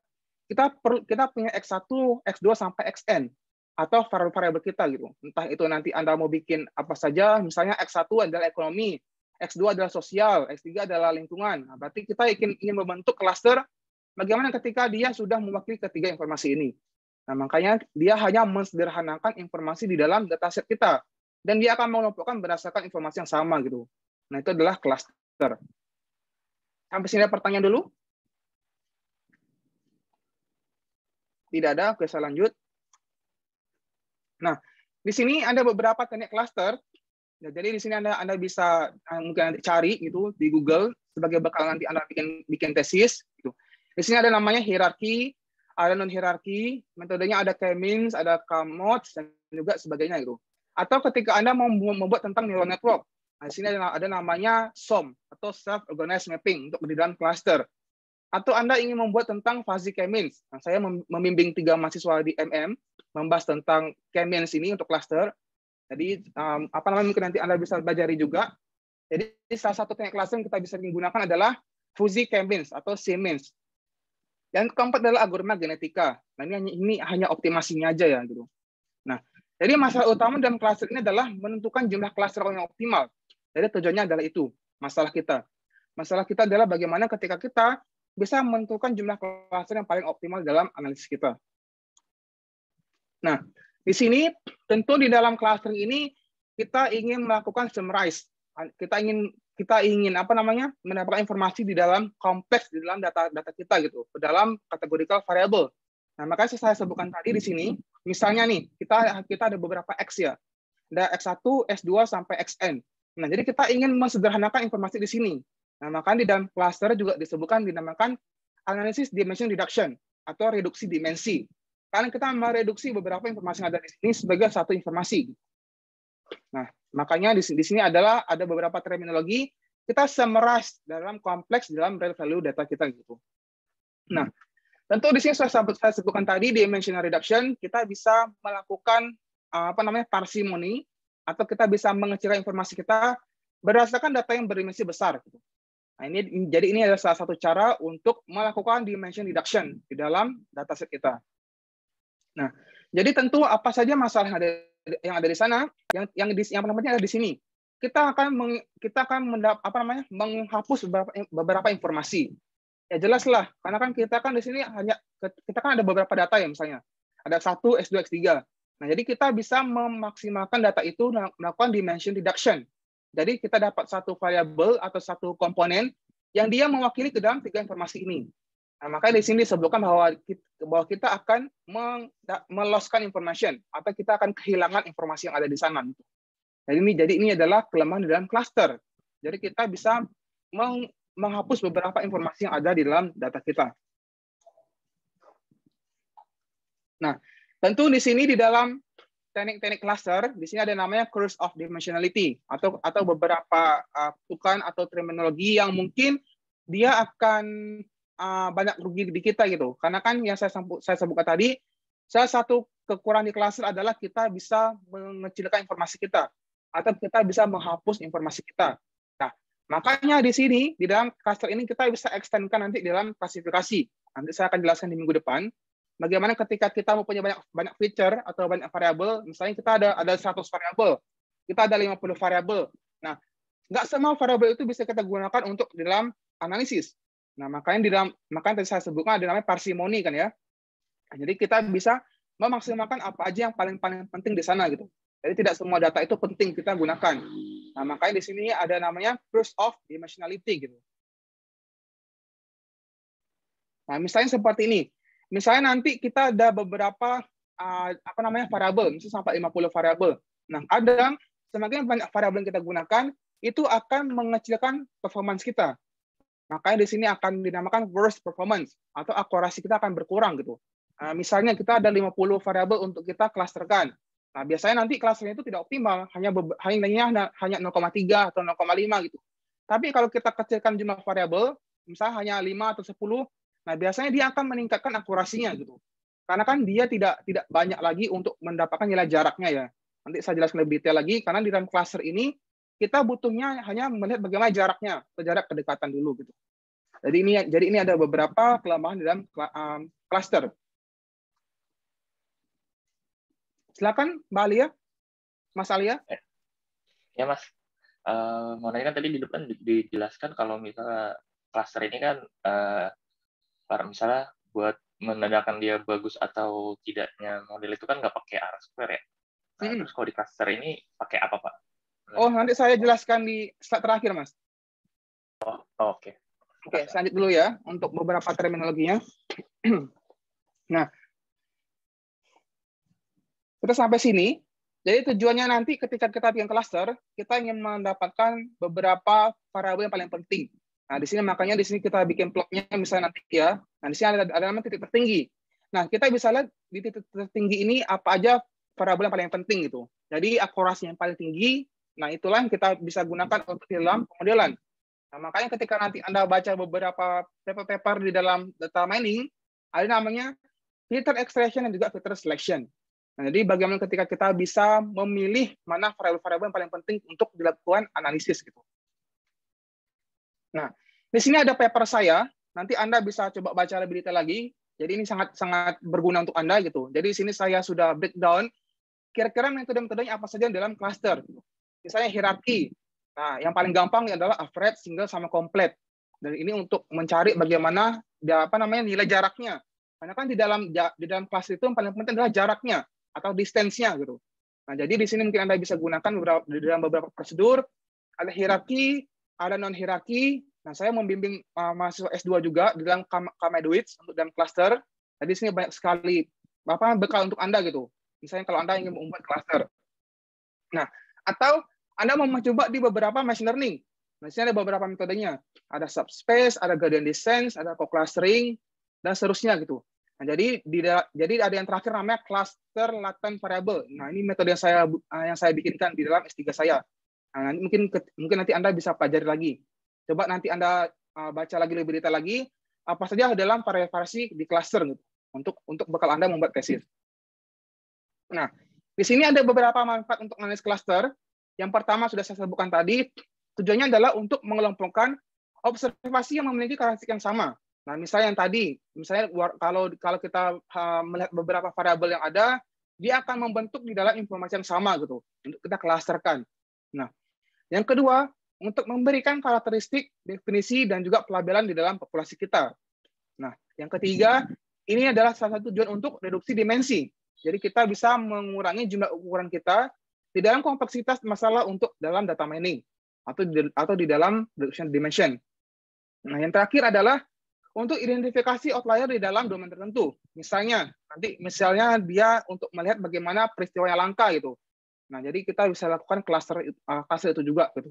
punya X1, X2, sampai Xn. Atau variabel kita gitu. Entah itu nanti Anda mau bikin apa saja, misalnya X1 adalah ekonomi, X2 adalah sosial, X3 adalah lingkungan. Nah, berarti kita ingin membentuk cluster bagaimana ketika dia sudah mewakili ketiga informasi ini. Nah, makanya dia hanya mensederhanakan informasi di dalam dataset kita. Dan dia akan mengelompokkan berdasarkan informasi yang sama gitu. Nah, itu adalah cluster. Sampai sini ada pertanyaan dulu? Tidak ada, oke saya lanjut. Nah, di sini ada beberapa teknik cluster. Ya, jadi di sini Anda bisa mungkin nanti cari gitu di Google sebagai bekal nanti Anda bikin tesis. Gitu. Di sini ada namanya hierarki, ada non hierarki, metodenya ada K-means, ada K-mods dan juga sebagainya gitu. Atau ketika Anda mau membuat tentang neural network, nah, di sini ada namanya SOM atau self organized mapping untuk di dalam cluster. Atau Anda ingin membuat tentang fuzzy K-means. Nah, saya membimbing 3 mahasiswa di MM membahas tentang K-means ini untuk cluster. Jadi mungkin nanti Anda bisa pelajari juga. Jadi salah satu teknik cluster yang kita bisa gunakan adalah fuzzy K-means atau C-means. Yang keempat adalah algoritma genetika. Nah, ini hanya optimasinya aja ya gitu. Nah, jadi masalah utama dalam cluster ini adalah menentukan jumlah cluster yang optimal. Jadi tujuannya adalah itu, masalah kita. Masalah kita adalah bagaimana ketika kita bisa menentukan jumlah cluster yang paling optimal dalam analisis kita. Nah, di sini tentu di dalam clustering ini kita ingin melakukan summarize. Kita ingin mendapatkan informasi di dalam kompleks di dalam data kita gitu, dalam categorical variable. Nah, makanya saya sebutkan tadi di sini, misalnya nih, kita ada beberapa X ya. Ada X1, X2 sampai Xn. Nah, jadi kita ingin mensederhanakan informasi di sini. Nah, makanya di dalam cluster juga dinamakan analisis dimension reduction atau reduksi dimensi. Karena kita mereduksi beberapa informasi yang ada di sini sebagai satu informasi. Nah, makanya di sini ada beberapa terminologi kita summarize dalam kompleks dalam real value data kita gitu. Nah, tentu di sini saya sebutkan tadi dimensional reduction, kita bisa melakukan parsimony atau kita bisa mengecilkan informasi kita berdasarkan data yang berdimensi besar gitu. Nah, ini adalah salah satu cara untuk melakukan dimension reduction di dalam dataset kita. Nah, jadi tentu apa saja masalah yang ada di sana, yang pentingnya ada di sini. Kita akan menghapus beberapa informasi. Ya jelaslah, karena kan kita kan di sini kita kan ada beberapa data ya misalnya. Ada X1, X2, X3. Nah, jadi kita bisa memaksimalkan data itu melakukan dimension reduction. Jadi kita dapat satu variabel atau satu komponen yang dia mewakili ke dalam 3 informasi ini. Nah, makanya di sini disebutkan bahwa kita akan meloskan information atau kita akan kehilangan informasi yang ada di sana. Jadi ini adalah kelemahan di dalam cluster. Jadi kita bisa menghapus beberapa informasi yang ada di dalam data kita. Nah, tentu di sini di dalam teknik-teknik cluster, di sini ada namanya curse of dimensionality atau beberapa kutukan atau terminologi yang mungkin dia akan banyak rugi di kita gitu. Karena kan yang saya sebutkan tadi, salah satu kekurangan di cluster adalah kita bisa mengecilkan informasi kita atau kita bisa menghapus informasi kita. Nah, makanya di sini di dalam cluster ini kita bisa extendkan nanti di dalam klasifikasi. Nanti saya akan jelaskan di minggu depan. Bagaimana ketika kita mempunyai banyak feature atau banyak variabel, misalnya kita ada 100 variabel, kita ada 50 variabel. Nah, nggak semua variabel itu bisa kita gunakan untuk di dalam analisis. Nah, makanya tadi saya sebutkan ada namanya parsimoni kan ya. Jadi kita bisa memaksimalkan apa aja yang paling penting di sana gitu. Jadi tidak semua data itu penting kita gunakan. Nah, makanya di sini ada namanya curse of dimensionality gitu. Nah, misalnya seperti ini. Misalnya nanti kita ada beberapa variabel, misalnya sampai 50 variabel. Nah, kadang semakin banyak variabel yang kita gunakan, itu akan mengecilkan performance kita. Makanya di sini akan dinamakan worst performance atau akurasi kita akan berkurang gitu. Misalnya kita ada 50 variabel untuk kita klasterkan. Nah, biasanya nanti klasternya itu tidak optimal, hanya 0,3 atau 0,5 gitu. Tapi kalau kita kecilkan jumlah variabel, misalnya hanya 5 atau 10, nah biasanya dia akan meningkatkan akurasinya gitu. Karena kan dia tidak banyak lagi untuk mendapatkan nilai jaraknya ya. Nanti saya jelaskan lebih detail lagi karena di dalam cluster ini kita butuhnya hanya melihat bagaimana jaraknya, atau jarak kedekatan dulu gitu. Jadi ini ada beberapa kelemahan di dalam cluster. Silakan Mbak Alia, Mas Alia. Ya Mas, mengenai kan tadi di depan dijelaskan kalau misalnya cluster ini kan misalnya buat menandakan dia bagus atau tidaknya model itu kan nggak pakai R-square ya. Nah, terus kalau di cluster ini pakai apa Pak? Oh, nanti saya jelaskan di slide terakhir Mas. Oke. Oke, saya lanjut dulu ya untuk beberapa terminologinya. Nah, kita sampai sini. Jadi tujuannya nanti ketika kita bikin cluster, kita ingin mendapatkan beberapa variabel yang paling penting. Nah, di sini makanya di sini kita bikin plotnya misalnya nanti ya. Nah, di sini ada namanya titik tertinggi. Nah, kita bisa lihat di titik tertinggi ini apa aja variabel yang paling penting gitu. Jadi akurasi yang paling tinggi, nah itulah yang kita bisa gunakan untuk di dalam pemodelan. Nah, makanya ketika nanti Anda baca beberapa paper-paper di dalam data mining, ada namanya filter extraction dan juga filter selection. Nah, jadi bagaimana ketika kita bisa memilih mana variabel-variabel yang paling penting untuk dilakukan analisis gitu. Nah, di sini ada paper saya. Nanti Anda bisa coba baca lebih detail lagi. Jadi ini sangat berguna untuk Anda gitu. Jadi di sini saya sudah breakdown kira-kira metode-metodenya apa saja dalam cluster. Misalnya hierarki. Nah, yang paling gampang adalah average, single, sama complete. Dan ini untuk mencari bagaimana nilai jaraknya. Karena kan di dalam cluster itu yang paling penting adalah jaraknya atau distance-nya gitu. Nah, jadi di sini mungkin Anda bisa gunakan di dalam beberapa prosedur. Ada hierarki, ada non-hierarki. Nah, saya membimbing mahasiswa S2 juga di dalam Kameduits untuk dalam cluster. Jadi di sini banyak sekali bekal untuk Anda gitu. Misalnya kalau Anda ingin membuat cluster. Nah, atau Anda mau mencoba di beberapa machine learning. Nah, di sini ada beberapa metodenya. Ada subspace, ada gradient descent, ada co-clustering, dan seterusnya gitu. Nah, jadi ada yang terakhir namanya cluster latent variable. Nah, ini metode yang saya bikinkan di dalam S3 saya. Nah, mungkin nanti Anda bisa pelajari lagi. Coba nanti Anda baca lagi lebih detail lagi apa saja dalam variasi di cluster gitu, untuk bekal Anda membuat tesis. Nah, di sini ada beberapa manfaat untuk analis cluster. Yang pertama sudah saya sebutkan tadi, tujuannya adalah untuk mengelompokkan observasi yang memiliki karakteristik yang sama. Nah, misalnya yang tadi, misalnya kalau kita melihat beberapa variabel yang ada, dia akan membentuk di dalam informasi yang sama gitu, untuk kita klasterkan. Nah, yang kedua, untuk memberikan karakteristik, definisi, dan juga pelabelan di dalam populasi kita. Nah, yang ketiga, ini adalah salah satu tujuan untuk reduksi dimensi. Jadi kita bisa mengurangi jumlah ukuran kita di dalam kompleksitas masalah untuk dalam data mining. atau di dalam distribution dimension. Nah, yang terakhir adalah untuk identifikasi outlier di dalam domain tertentu. Misalnya dia untuk melihat bagaimana peristiwa yang langka gitu. Nah, jadi kita bisa lakukan cluster itu juga gitu.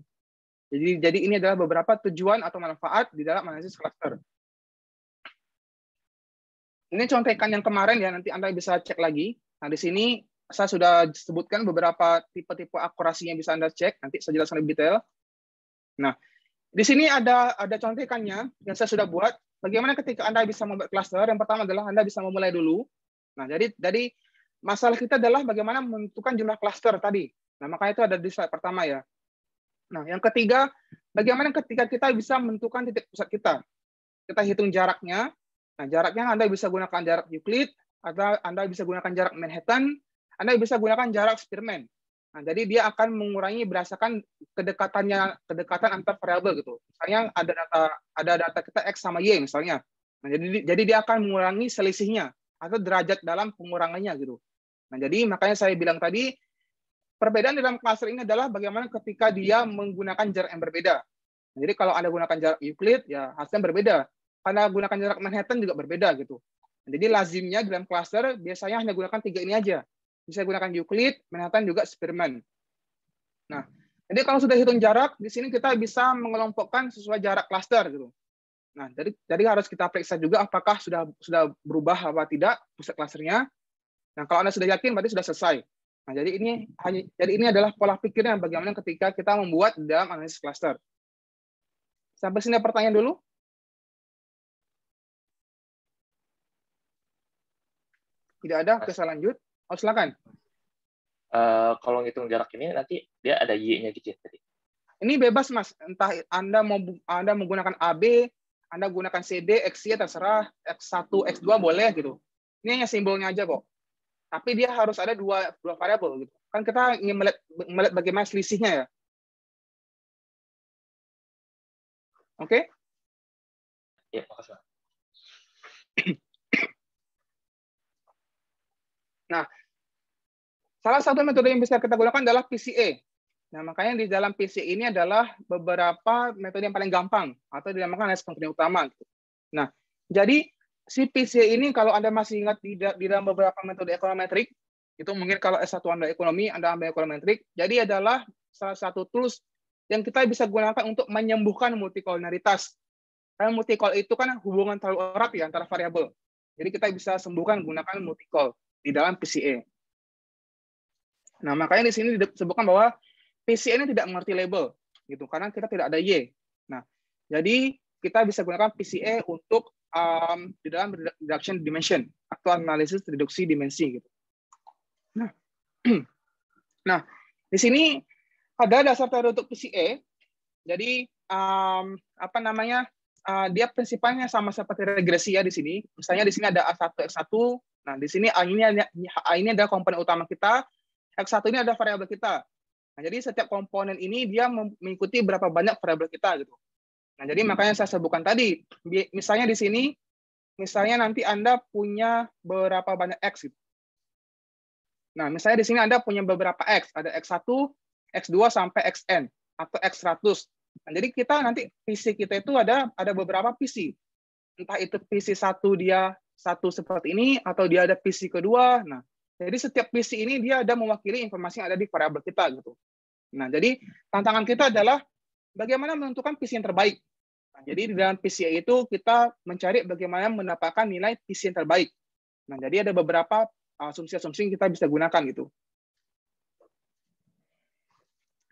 Jadi ini adalah beberapa tujuan atau manfaat di dalam analisis cluster. Ini contekan yang kemarin ya, nanti Anda bisa cek lagi. Nah, di sini saya sudah sebutkan beberapa tipe-tipe akurasi yang bisa Anda cek, nanti saya jelaskan lebih detail. Nah, di sini ada contekannya yang saya sudah buat. Bagaimana ketika Anda bisa membuat cluster? Yang pertama adalah Anda bisa memulai dulu. Nah, jadi masalah kita adalah bagaimana menentukan jumlah cluster tadi. Nah, makanya itu ada di slide pertama ya. Nah, yang ketiga, bagaimana ketika kita bisa menentukan titik pusat kita. Kita hitung jaraknya. Nah, jaraknya Anda bisa gunakan jarak Euclid, atau Anda bisa gunakan jarak Manhattan, Anda bisa gunakan jarak Spearman. Nah, jadi dia akan mengurangi berdasarkan kedekatan antar variabel gitu. Misalnya ada data kita X sama Y misalnya. Nah, jadi dia akan mengurangi selisihnya atau derajat dalam pengurangannya gitu. Nah, jadi makanya saya bilang tadi perbedaan dalam cluster ini adalah bagaimana ketika dia menggunakan jarak yang berbeda. Nah, jadi kalau Anda gunakan jarak Euclid ya hasilnya berbeda. Anda gunakan jarak Manhattan juga berbeda gitu. Nah, jadi lazimnya dalam cluster biasanya hanya gunakan 3 ini aja. Bisa gunakan Euclid, Manhattan, juga Spearman. Nah, jadi kalau sudah hitung jarak, di sini kita bisa mengelompokkan sesuai jarak cluster gitu. Nah, jadi harus kita periksa juga apakah sudah berubah apa tidak pusat clusternya. Nah, kalau Anda sudah yakin berarti sudah selesai. Nah, jadi ini adalah pola pikirnya bagaimana ketika kita membuat dalam analisis cluster. Sampai sini ada pertanyaan dulu. Tidak ada, oke saya lanjut. Oh, silakan. Kalau ngitung jarak ini nanti dia ada Y-nya gitu ya tadi. Ini bebas Mas. Entah Anda menggunakan AB, Anda gunakan CD, XY terserah, X1, X2 boleh gitu. Ini hanya simbolnya aja kok. Tapi dia harus ada dua variabel gitu. Kan kita ingin melihat bagaimana selisihnya ya. Oke? Ya, makasih. Nah, salah satu metode yang bisa kita gunakan adalah PCA. Nah, makanya di dalam PCA ini adalah beberapa metode yang paling gampang atau dinamakan analisis penting utama. Nah, jadi si PCA ini kalau Anda masih ingat di dalam beberapa metode ekonometrik, itu mungkin kalau S1 Anda ekonomi, Anda ambil ekonometrik, jadi adalah salah satu tools yang kita bisa gunakan untuk menyembuhkan multikolonaritas. Karena multikol itu kan hubungan terlalu erat ya antara variabel. Jadi kita bisa sembuhkan gunakan multikol di dalam PCA. Nah, makanya di sini disebutkan bahwa PCA ini tidak mengerti label, gitu, karena kita tidak ada Y. Nah, jadi kita bisa gunakan PCA untuk di dalam reduction dimension atau analisis reduksi dimensi, gitu. Nah, di sini ada dasar teori untuk PCA. Jadi dia prinsipnya sama seperti regresi ya di sini. Misalnya di sini ada A1 X1. Nah, di sini A ini adalah komponen utama kita, X1 ini ada variabel kita. Nah, jadi setiap komponen ini dia mengikuti berapa banyak variabel kita gitu. Nah, jadi makanya saya sebutkan tadi, misalnya di sini, misalnya nanti Anda punya berapa banyak X gitu. Nah, misalnya di sini Anda punya beberapa X, ada X1, X2 sampai Xn atau X100. Nah, jadi kita nanti PC kita itu ada beberapa PC. Entah itu PC 1 dia satu seperti ini, atau dia ada PC kedua. Nah, jadi setiap PC ini dia ada mewakili informasi yang ada di variabel kita gitu. Nah, jadi tantangan kita adalah bagaimana menentukan PC yang terbaik. Nah, jadi di dalam PCA itu kita mencari bagaimana mendapatkan nilai PC yang terbaik. Nah, jadi ada beberapa asumsi-asumsi yang kita bisa gunakan gitu.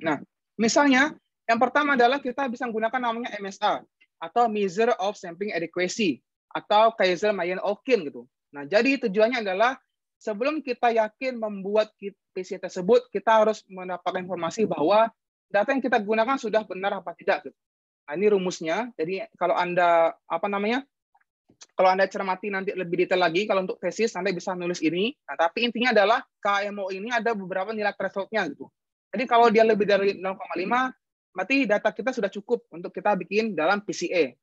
Nah, misalnya yang pertama adalah kita bisa menggunakan namanya MSA atau Measure of Sampling Adequacy atau Kaiser-Mayen-Olkin gitu. Nah, jadi tujuannya adalah sebelum kita yakin membuat PC tersebut, kita harus mendapatkan informasi bahwa data yang kita gunakan sudah benar apa tidak. Gitu. Nah, ini rumusnya. Jadi kalau Anda kalau Anda cermati nanti lebih detail lagi, kalau untuk tesis Anda bisa nulis ini. Nah, tapi intinya adalah KMO ini ada beberapa nilai threshold-nya gitu. Jadi kalau dia lebih dari 0,5, berarti data kita sudah cukup untuk kita bikin dalam PCA.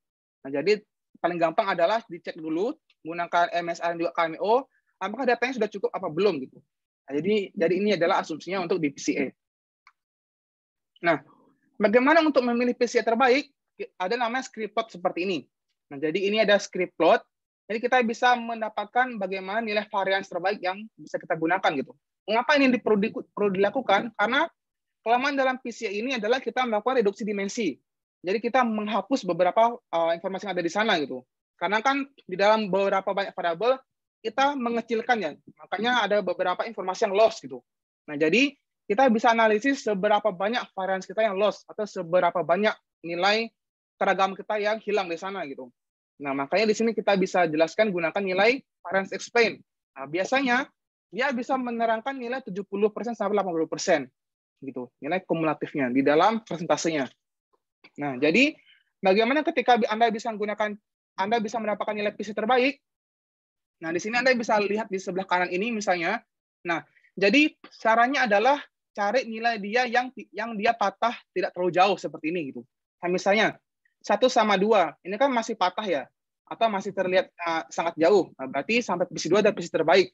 Nah, jadi paling gampang adalah dicek dulu menggunakan MSA dan juga KMO, apakah datanya sudah cukup apa belum gitu. Nah, jadi ini adalah asumsinya untuk di PCA. Nah, bagaimana untuk memilih PCA terbaik? Ada namanya script plot seperti ini. Nah, jadi ini ada script plot. Jadi kita bisa mendapatkan bagaimana nilai varians terbaik yang bisa kita gunakan gitu. Mengapa ini perlu dilakukan? Karena kelemahan dalam PCA ini adalah kita melakukan reduksi dimensi. Jadi kita menghapus beberapa informasi yang ada di sana gitu. Karena kan di dalam beberapa banyak variabel kita mengecilkannya. Makanya ada beberapa informasi yang lost gitu. Nah, jadi kita bisa analisis seberapa banyak varians kita yang lost atau seberapa banyak nilai keragaman kita yang hilang di sana gitu. Nah, makanya di sini kita bisa jelaskan gunakan nilai variance explain. Nah, biasanya dia bisa menerangkan nilai 70% sampai 80% gitu, nilai kumulatifnya di dalam persentasenya. Nah, jadi bagaimana ketika Anda bisa mendapatkan nilai PC terbaik? Nah, di sini Anda bisa lihat di sebelah kanan ini misalnya. Nah, jadi caranya adalah cari nilai dia yang dia patah tidak terlalu jauh seperti ini gitu. Nah, misalnya 1 sama 2, ini kan masih patah ya, atau masih terlihat sangat jauh. Nah, berarti sampai PC 2 dan PC terbaik.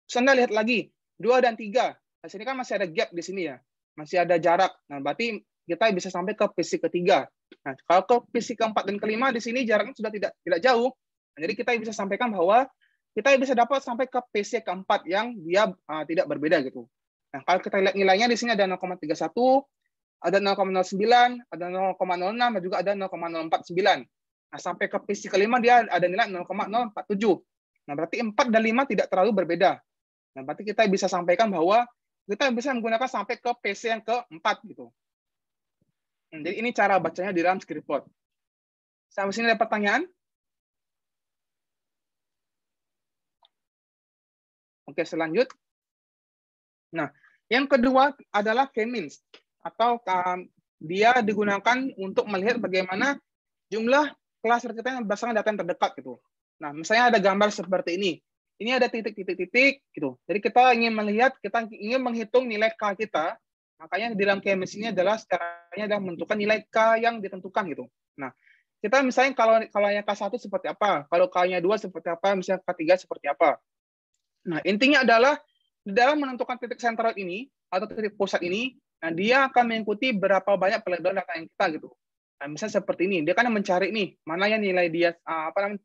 Terus Anda lihat lagi, 2 dan 3. Nah, sini kan masih ada gap di sini ya, masih ada jarak. Nah, berarti kita bisa sampai ke PC ketiga. Nah, kalau ke PC keempat dan kelima, di sini jaraknya sudah tidak jauh. Nah, jadi kita bisa sampaikan bahwa kita bisa dapat sampai ke PC keempat yang dia tidak berbeda gitu. Nah, kalau kita lihat nilainya di sini ada 0,31, ada 0,09, ada 0,06, dan juga ada 0,049. Nah, sampai ke PC kelima dia ada nilai 0,047. Nah, berarti 4 dan 5 tidak terlalu berbeda. Nah, berarti kita bisa sampaikan bahwa kita bisa menggunakan sampai ke PC yang keempat gitu. Nah, jadi ini cara bacanya di dalam script plot. Sampai sini ada pertanyaan? Oke, selanjut. Nah, yang kedua adalah k-means, atau dia digunakan untuk melihat bagaimana jumlah klaster kita yang berdasarkan data yang terdekat gitu. Nah, misalnya ada gambar seperti ini. Ini ada titik-titik-titik gitu. Jadi kita ingin menghitung nilai K kita. Makanya di dalam k-means ini adalah caranya adalah menentukan nilai K yang ditentukan gitu. Nah, kita misalnya kalau yang K1 seperti apa, kalau K-nya 2 seperti apa, misalnya K3 seperti apa. Nah, intinya adalah di dalam menentukan titik sentral ini atau titik pusat ini, nah dia akan mengikuti berapa banyak pelebaran data yang kita gitu. Nah, misalnya seperti ini, dia kan mencari nih mana yang nilai dia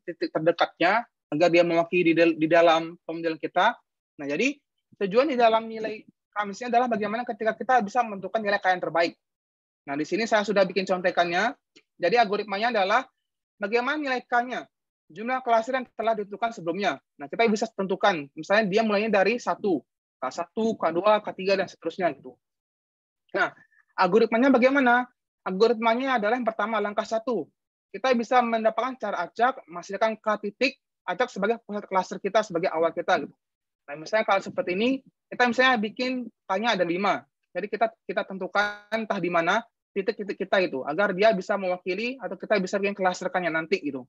titik terdekatnya agar dia mewakili di dalam pemodelan kita. Nah, jadi tujuan di dalam nilai K-nya adalah bagaimana ketika kita bisa menentukan nilai K yang terbaik. Nah, di sini saya sudah bikin contekannya. Jadi algoritmanya adalah bagaimana nilai K-nya, jumlah klaster yang telah ditentukan sebelumnya. Nah, kita bisa tentukan, misalnya dia mulainya dari 1, K1, K2, K3, dan seterusnya gitu. Nah, algoritmanya bagaimana? Algoritmanya adalah yang pertama, langkah 1. Kita bisa mendapatkan cara acak, menghasilkan K titik, acak sebagai pusat klaster kita, sebagai awal kita gitu. Nah, misalnya kalau seperti ini, kita misalnya bikin K-nya ada 5. Jadi kita tentukan entah di mana titik-titik kita itu, agar dia bisa mewakili atau kita bisa bikin klaster K-nya nanti gitu.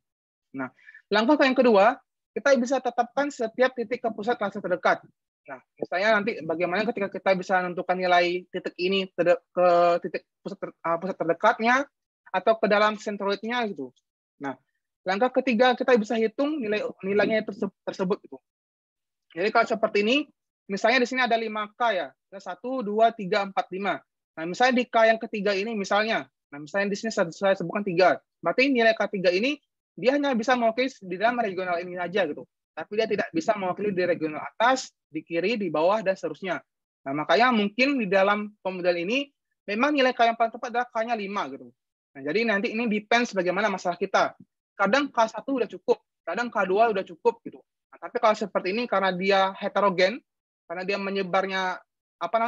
Nah, langkah yang kedua, kita bisa tetapkan setiap titik ke pusat klaster terdekat. Nah, misalnya nanti bagaimana ketika kita bisa menentukan nilai titik ini ke titik pusat terdekatnya atau ke dalam centroidnya gitu. Nah, langkah ketiga kita bisa hitung nilainya tersebut gitu. Jadi kalau seperti ini, misalnya di sini ada 5K ya, 1, 2, 3, 4, 5. Nah, misalnya di K yang ketiga ini misalnya, di sini saya sebutkan 3. Berarti nilai K3 ini dia hanya bisa mewakili di dalam regional ini aja gitu. Tapi dia tidak bisa mewakili di regional atas, di kiri, di bawah, dan seterusnya. Nah, makanya mungkin di dalam pemodelan ini, memang nilai K yang paling tepat adalah K-nya 5 gitu. Nah, jadi nanti ini depends bagaimana masalah kita. Kadang K1 udah cukup, kadang K2 udah cukup gitu. Nah, tapi kalau seperti ini karena dia heterogen, karena dia menyebarnya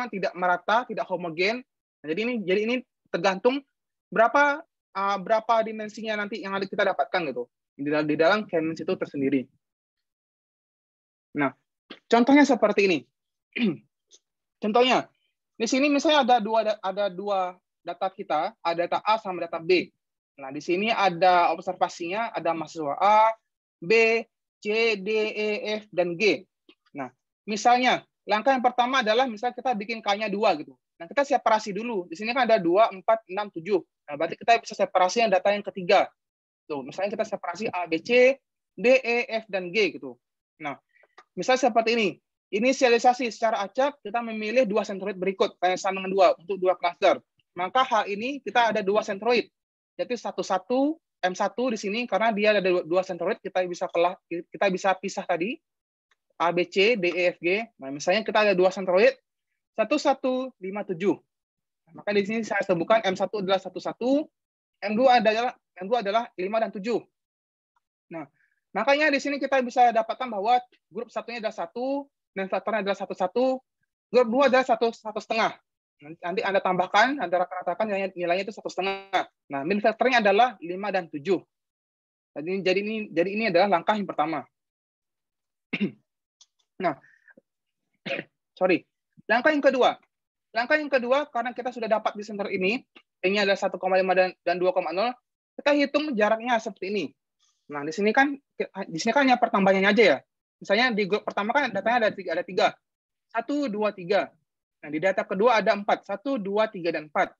tidak merata, tidak homogen. Nah, jadi ini tergantung berapa dimensinya nanti yang kita dapatkan gitu di dalam k-means itu tersendiri. Nah, contohnya seperti ini. Contohnya, di sini misalnya ada dua data kita, ada data A sama data B. Nah, di sini ada observasinya, ada mahasiswa A, B, C, D, E, F, dan G. Nah, misalnya, langkah yang pertama adalah misalnya kita bikin K-nya 2 gitu. Nah, kita separasi dulu. Di sini kan ada 2, 4, 6, 7. Nah, berarti kita bisa separasi yang data yang ketiga. Tuh, misalnya kita separasi A, B, C, D, E, F, dan G gitu. Nah, misalnya seperti ini. Inisialisasi secara acak, kita memilih 2 centroid berikut, kayak sama dengan 2, untuk 2 klaster. maka hal ini kita ada 2 sentroid. Jadi 1 M1 di sini karena dia ada 2 sentroid, kita bisa pisah tadi A, B, C, D, E, F, G. Nah, misalnya kita ada 2 sentroid 1157. Maka di sini saya sebutkan M1 adalah 11, M2 adalah 5 dan 7. Nah, makanya di sini kita bisa dapatkan bahwa grup satunya adalah 1, dan faktornya adalah 11, grup 2 adalah 1,5. Nanti Anda tambahkan, Anda rata-ratakan nilainya itu 1,5. Nah, min faktornya adalah 5 dan 7. Jadi ini adalah langkah yang pertama. Nah, sorry. Langkah yang kedua. Langkah yang kedua, karena kita sudah dapat di center ini adalah 1,5 dan 2,0, kita hitung jaraknya seperti ini. Nah, di sini kan hanya pertambahannya aja ya. Misalnya di grup pertama kan datanya ada 3. 1, 2, 3. Nah, di data kedua ada 4. 1, 2, 3, dan 4.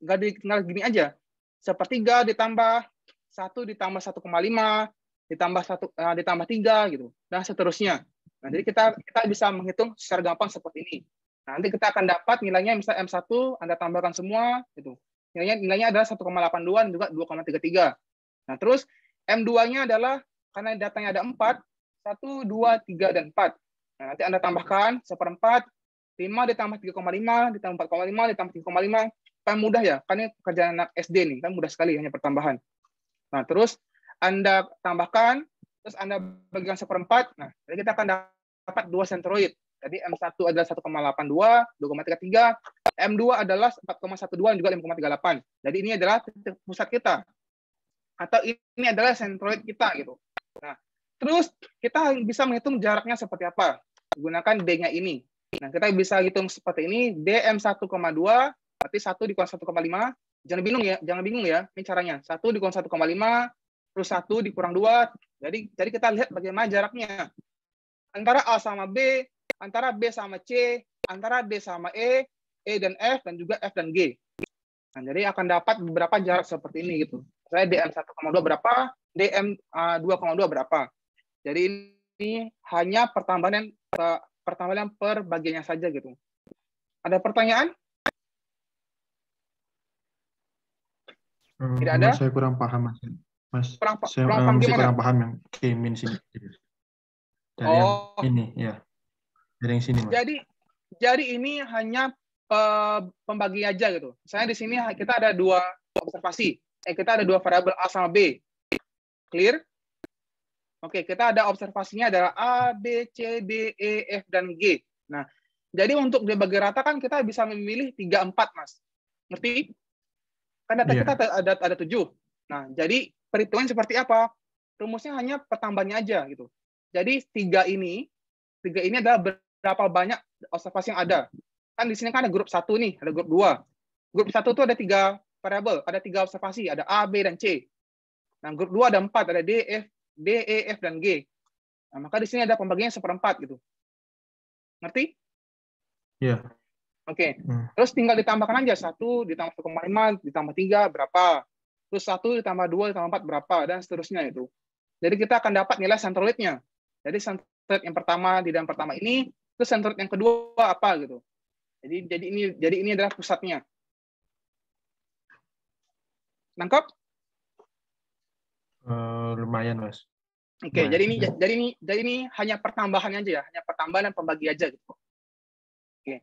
Nggak tinggal gini aja. Sepertiga ditambah 1 ditambah 1,5 ditambah 3 gitu. Dan seterusnya. Nah, jadi kita bisa menghitung secara gampang seperti ini. Nah, nanti kita akan dapat nilainya misalnya M1 Anda tambahkan semua gitu. Nilainya adalah 1,82 dan juga 2,33. Nah, terus M2-nya adalah karena datanya ada 4, 1, 2, 3, dan 4. Nah, nanti Anda tambahkan 1/4, 5 ditambah 3,5, ditambah 4,5, ditambah 3,5. Kan mudah ya, kan ini pekerjaan anak SD nih, kan mudah sekali hanya pertambahan. Nah, terus Anda tambahkan, terus Anda bagikan 1/4. Nah, jadi kita akan dapat 2 sentroid. Jadi M1 adalah 1,82, 2,33, M2 adalah 4,12 dan juga 5,38. Jadi ini adalah titik pusat kita. Atau ini adalah sentroid kita gitu. Nah, terus kita bisa menghitung jaraknya seperti apa? Gunakan D-nya ini. Nah, kita bisa hitung seperti ini, DM1,2 berarti 1 dikurangi 1,5. Jangan bingung ya. Ini caranya. 1 dikurangi 1,5 terus 1 dikurang 2. Jadi kita lihat bagaimana jaraknya. Antara A sama B, antara B sama C, antara D sama E dan F, dan juga F dan G. Nah, jadi akan dapat beberapa jarak seperti ini gitu. Saya DM1,2 berapa, DM2,2 berapa. Jadi ini hanya pertambahan per bagiannya saja gitu. Ada pertanyaan? Tidak ada? Saya kurang paham, Mas. Saya masih kurang paham yang K-min sini. Dari yang ini, ya. Dari yang sini, Mas. Jadi ini hanya pembagi aja gitu. Misalnya di sini kita ada 2 observasi. Kita ada 2 variabel A sama B. Clear? Oke, kita ada observasinya adalah A, B, C, D, E, F, dan G. Nah, jadi untuk dibagi rata kan kita bisa memilih 3, 4, Mas. Ngerti? Kan data kita ada 7. Nah, jadi perhitungan seperti apa? Rumusnya hanya pertambahannya aja gitu. Jadi 3 ini adalah berapa banyak observasi yang ada. Kan di sini kan ada grup 1 nih, ada grup 2. Grup 1 itu ada 3 variabel, ada 3 observasi, ada A, B, dan C. Nah, grup 2 ada 4, ada D, E, F, dan G. Nah, maka di sini ada pembagiannya 1/4 gitu. Ngerti? Iya. Oke. Terus tinggal ditambahkan aja 1 ditambah 1,5 ditambah 3 berapa. Terus 1 ditambah 2 ditambah 4 berapa, dan seterusnya itu. Jadi kita akan dapat nilai sentroidnya. Jadi sentroid yang pertama di dalam pertama ini, terus sentroid yang kedua apa gitu. Jadi ini adalah pusatnya. Nangkep? Lumayan, Mas. Oke, jadi ini hanya pertambahannya aja ya, hanya pertambahan dan pembagi aja gitu. Oke.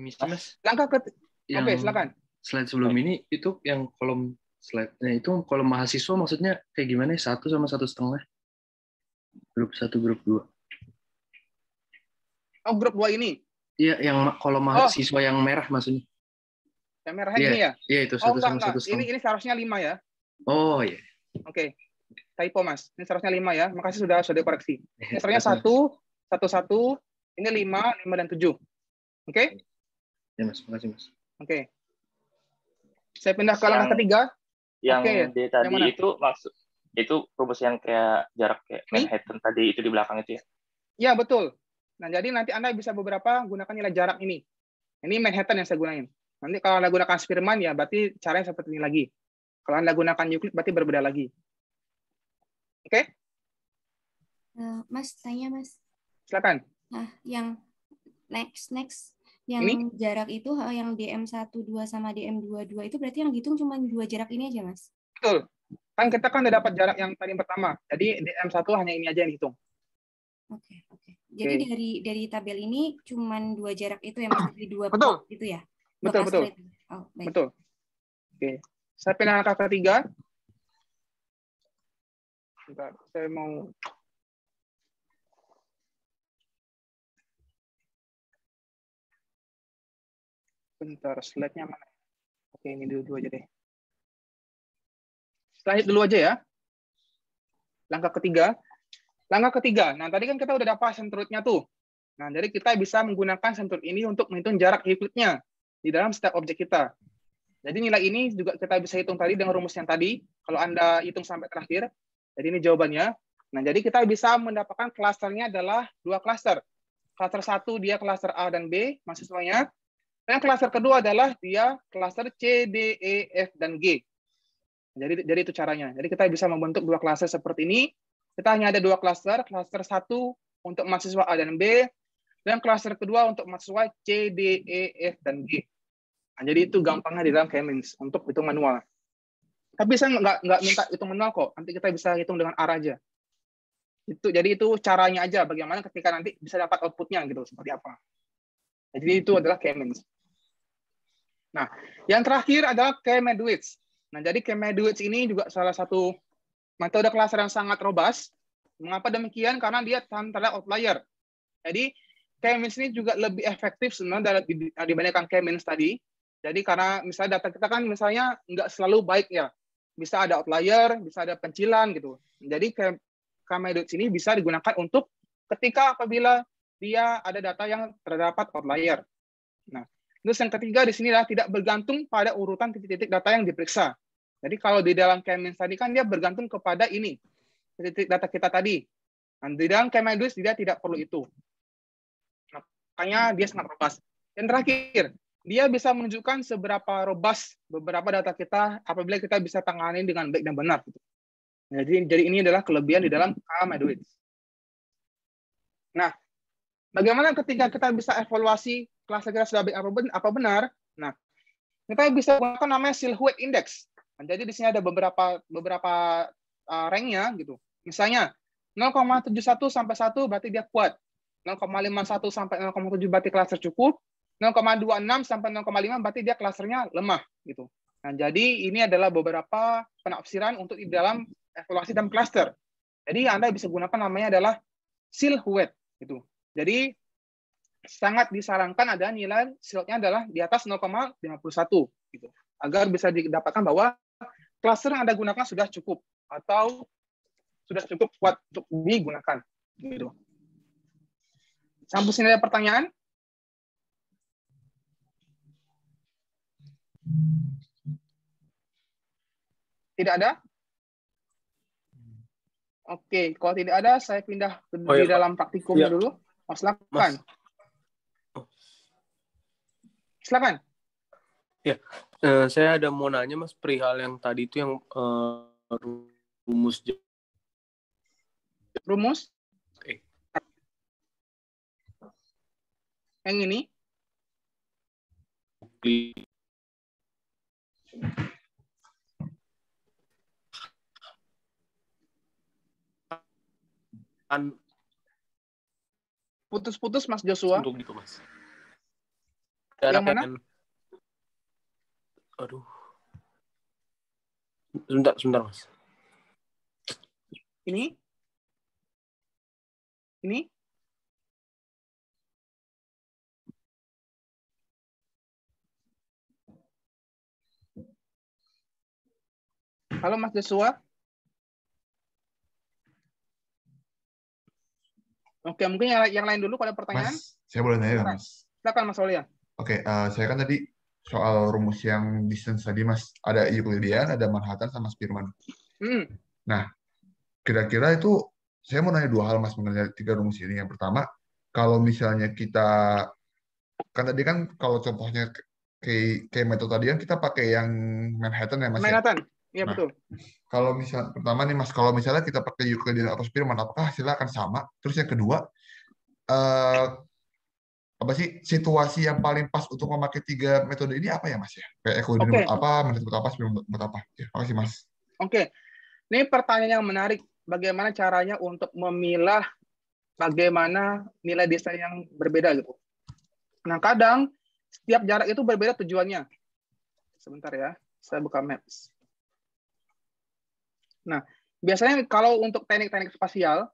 Mas. Langkah Oke, silakan. Slide sebelum ini itu yang kolom slide-nya itu kolom mahasiswa maksudnya kayak gimana? 1 sama 1,5. Grup 1, grup 2. Oh, grup 2 ini. Iya, yang kolom mahasiswa yang merah maksudnya. Yang merahnya ini ya? Iya, itu 1 sama 1,5. Ini seharusnya 5 ya. Oh, iya. Oke. Typo, Mas. Ini seharusnya 5 ya. Makasih sudah dikoreksi. Ini seharusnya 1, 1, ini 5 dan 7. Oke? Ya, Mas. Makasih, Mas. Oke. Saya pindah ke langkah ketiga. Yang D tadi itu rumus yang kayak jarak kayak Manhattan tadi itu di belakang itu ya? Iya, betul. Nah, jadi nanti Anda bisa beberapa gunakan nilai jarak ini. Ini Manhattan yang saya gunain. Nanti kalau Anda gunakan Spearman, ya berarti caranya seperti ini lagi. Kalau Anda gunakan Euclid, berarti berbeda lagi. Oke? Mas, tanya, Mas. Silakan. Nah, yang next. Yang jarak itu yang DM12 sama DM22 itu berarti yang dihitung cuma 2 jarak ini aja, Mas? Betul. Kan kita udah dapat jarak yang tadi pertama. Jadi DM1 hanya ini aja yang dihitung. Oke. Jadi dari tabel ini cuma 2 jarak itu ya, Mas? Dari 2 betul. Itu ya? Betul. Oh, baik. Betul. Oke. Saya pindah ke ketiga. Bentar, saya mau slide-nya mana? Oke, ini dulu aja deh. Slide dulu aja ya. Langkah ketiga. Nah, tadi kan kita udah dapat sentrutnya tuh. Nah, jadi kita bisa menggunakan sentrut ini untuk menghitung jarak Euclidnya di dalam setiap objek kita. Jadi nilai ini juga kita bisa hitung tadi dengan rumus yang tadi. Kalau Anda hitung sampai terakhir, jadi ini jawabannya. Nah, jadi kita bisa mendapatkan klasternya adalah 2 klaster. Klaster 1 dia klaster A dan B mahasiswanya. Dan klaster kedua adalah dia klaster C, D, E, F, dan G. Jadi itu caranya. Jadi kita bisa membentuk 2 klaster seperti ini. Kita hanya ada 2 klaster 1 untuk mahasiswa A dan B, dan klaster kedua untuk mahasiswa C, D, E, F, dan G. Nah, jadi itu gampangnya di dalam K-means untuk hitung manual. Tapi saya nggak minta hitung manual kok. Nanti kita bisa hitung dengan R aja. Jadi itu caranya aja bagaimana ketika nanti bisa dapat outputnya gitu seperti apa. Jadi itu adalah K-means. Nah, yang terakhir adalah K-Medwidth. Nah, jadi K-Medwidth ini juga salah satu metode klaster yang sangat robust. Mengapa demikian? Karena dia tanpa outlier. Jadi K-means ini juga lebih efektif sebenarnya dibandingkan K-means tadi. Jadi karena misalnya data kita kan misalnya nggak selalu baik ya. Bisa ada outlier, bisa ada pencilan gitu. Jadi K-Medwidth ini bisa digunakan untuk ketika apabila dia ada data yang terdapat outlier. Nah, terus yang ketiga di sini adalah tidak bergantung pada urutan titik-titik data yang diperiksa. Jadi kalau di dalam K-means tadi kan dia bergantung kepada ini, titik data kita tadi. Nah, di dalam K-Medwidth dia tidak perlu itu. Makanya dia sangat robust. Yang terakhir, dia bisa menunjukkan seberapa robust beberapa data kita apabila kita bisa tangani dengan baik dan benar. Jadi ini adalah kelebihan di dalam K-Medwidth. Nah, bagaimana ketika kita bisa evaluasi klaster kita sudah baik apa benar? Nah, kita bisa gunakan namanya silhouette index. Nah, jadi di sini ada beberapa rank-nya gitu. Misalnya 0,71 sampai 1 berarti dia kuat. 0,51 sampai 0,7 berarti klaster cukup. 0,26 sampai 0,5 berarti dia klasternya lemah gitu. Nah, jadi ini adalah beberapa penafsiran untuk di dalam evaluasi dalam klaster. Jadi Anda bisa gunakan namanya adalah silhouette gitu. Jadi sangat disarankan ada nilai silhouette-nya adalah di atas 0,51 gitu. Agar bisa didapatkan bahwa klaster yang Anda gunakan sudah cukup atau sudah cukup kuat untuk digunakan gitu. Sampai sini ada pertanyaan? Tidak ada? Oke, kalau tidak ada, saya pindah di dalam praktikumnya dulu. Oh, silakan. Silakan. Ya, saya ada mau nanya Mas perihal yang tadi itu yang rumus. Rumus? Yang ini? Putus-putus Mas Joshua. Untuk gitu, Mas. Yang mana? Aduh. Sebentar, Mas. Ini? Ini? Halo Mas Joshua. Oke, mungkin yang lain dulu kalau ada pertanyaan. Mas, saya boleh nanya, Mas? Silakan Mas Aulia. Oke, saya kan tadi soal rumus yang distance tadi, Mas. Ada Euclidean, ada Manhattan, sama Spearman. Nah, kira-kira itu, saya mau nanya 2 hal, Mas, mengenai 3 rumus ini. Yang pertama, kalau misalnya kita, kan tadi kan kalau contohnya kayak metode tadi kan kita pakai yang Manhattan ya, Mas? Manhattan, iya nah, betul. Kalau misalnya pertama nih Mas, kalau misalnya kita pakai Euclidean atau Spearman, apakah hasilnya akan sama? Terus yang kedua, apa sih situasi yang paling pas untuk memakai 3 metode ini apa ya Mas ya? Kayak equilibrium buat apa, manajemen buat apa, sebelum buat apa? Ya, makasih Mas. Oke. Ini pertanyaan yang menarik. Bagaimana caranya untuk memilah bagaimana nilai desain yang berbeda gitu. Nah, kadang setiap jarak itu berbeda tujuannya. Sebentar ya, saya buka Maps. Nah, biasanya kalau untuk teknik-teknik spasial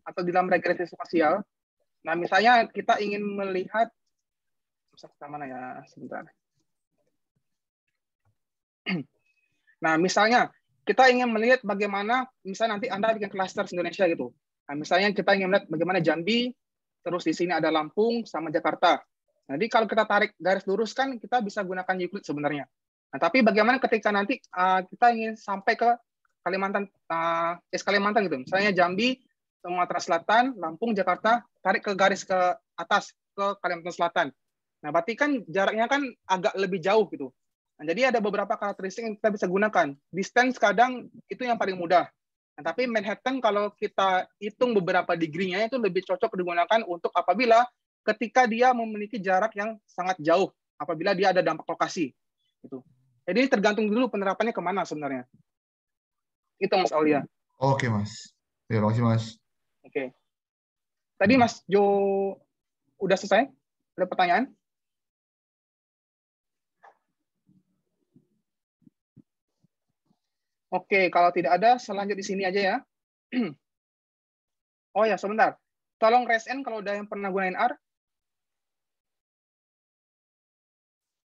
atau di dalam regresi spasial, nah misalnya kita ingin melihat, mana ya, sebentar. Nah, misalnya kita ingin melihat bagaimana, misalnya nanti Anda bikin klaster Indonesia gitu. Nah, misalnya kita ingin melihat bagaimana Jambi, terus di sini ada Lampung sama Jakarta. Jadi kalau kita tarik garis lurus kan kita bisa gunakan Euclid sebenarnya. Nah, tapi bagaimana ketika nanti kita ingin sampai ke Kalimantan, Kalimantan gitu. Misalnya Jambi, Sumatera Selatan, Lampung, Jakarta, tarik ke garis ke atas ke Kalimantan Selatan. Nah, berarti kan jaraknya kan agak lebih jauh gitu. Nah, jadi ada beberapa karakteristik yang kita bisa gunakan. Distance kadang itu yang paling mudah. Nah, tapi Manhattan kalau kita hitung beberapa degree-nya itu lebih cocok digunakan untuk apabila ketika dia memiliki jarak yang sangat jauh, apabila dia ada dampak lokasi. Gitu. Jadi tergantung dulu penerapannya kemana sebenarnya. Itu Mas Aulia. Oke Mas. Ya, makasih Mas. Oke. Tadi Mas Jo udah selesai? Ada pertanyaan? Oke, kalau tidak ada, selanjut di sini aja ya. Oh ya, sebentar. Tolong raise hand kalau udah yang pernah gunain R.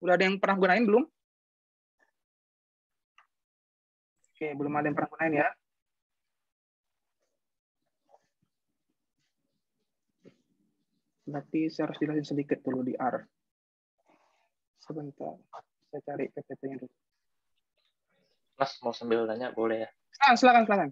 Udah ada yang pernah gunain belum? Oke, belum ada yang pernah gunain ya. Berarti saya harus jelasin sedikit dulu di R. Sebentar, saya cari PPT-nya dulu. Mas mau sambil nanya boleh ya? Silakan.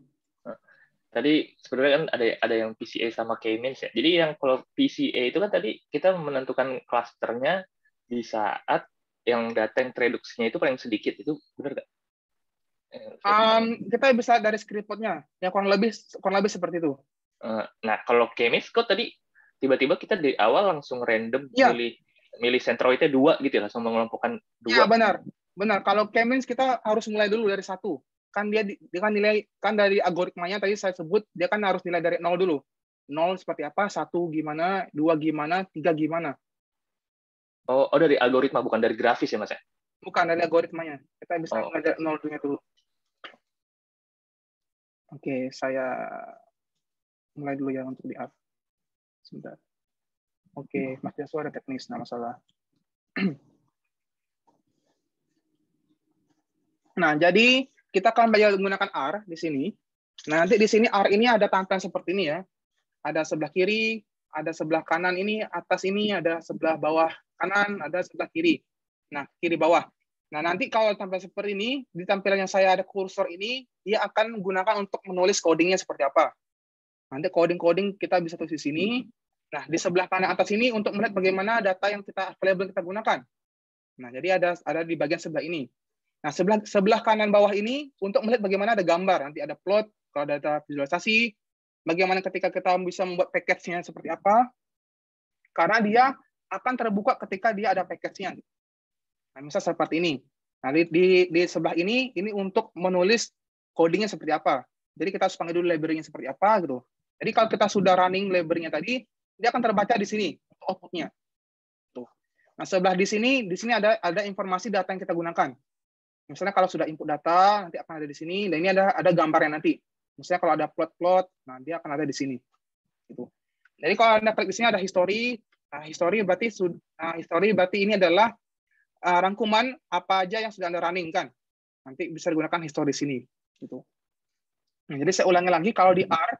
Tadi sebenarnya kan ada yang PCA sama K-means ya. Jadi yang kalau PCA itu kan tadi kita menentukan klasternya di saat yang data yang tereduksinya itu paling sedikit, itu benar nggak? Kita bisa dari script code-nya, ya kurang lebih seperti itu. Nah kalau K-means kok tadi tiba-tiba kita di awal langsung random milih sentroidnya 2 gitu ya, langsung mengelompokkan 2. Ya benar. Kalau K-means kita harus mulai dulu dari 1. Kan dia kan nilai kan dari algoritmanya tadi saya sebut dia kan harus nilai dari 0 dulu. 0 seperti apa, 1 gimana, 2 gimana, 3 gimana. Oh dari algoritma bukan dari grafis ya Mas ya? Bukan dari algoritmanya. Kita bisa mulai dari 0 dulu. Oke, saya mulai dulu ya untuk di R. Sebentar. Oke, Mas Joshua ada teknis, nggak masalah. Nah, jadi kita akan belajar menggunakan R di sini. Nah, nanti di sini R ini ada tampilan seperti ini ya. Ada sebelah kiri, ada sebelah kanan ini, atas ini, ada sebelah bawah kanan, ada sebelah kiri. Nah, kiri bawah. Nah, nanti kalau tampilan seperti ini, di tampilan yang saya ada kursor ini, dia akan menggunakan untuk menulis codingnya seperti apa. Nanti coding-coding kita bisa tulis di sini. Nah, di sebelah kanan atas ini untuk melihat bagaimana data yang variabel kita gunakan. Nah, jadi ada di bagian sebelah ini. Nah, sebelah kanan bawah ini untuk melihat bagaimana ada gambar. Nanti ada plot, kalau ada data visualisasi, bagaimana ketika kita bisa membuat package-nya seperti apa. Karena dia akan terbuka ketika dia ada package-nya. Nah, misal seperti ini. Nah, di sebelah ini untuk menulis codingnya seperti apa. Jadi kita harus panggil dulu library-nya seperti apa gitu. Jadi kalau kita sudah running library-nya tadi, dia akan terbaca di sini output-nya. Tuh. Nah, sebelah di sini ada informasi data yang kita gunakan. Misalnya kalau sudah input data, nanti akan ada di sini. Dan ini ada gambarnya nanti. Misalnya kalau ada plot-plot, nah dia akan ada di sini. Gitu. Jadi kalau Anda klik di sini ada history. Nah, history berarti ini adalah rangkuman apa aja yang sudah Anda running kan. Nanti bisa digunakan history di sini. Gitu. Nah, jadi saya ulangi lagi, kalau di R,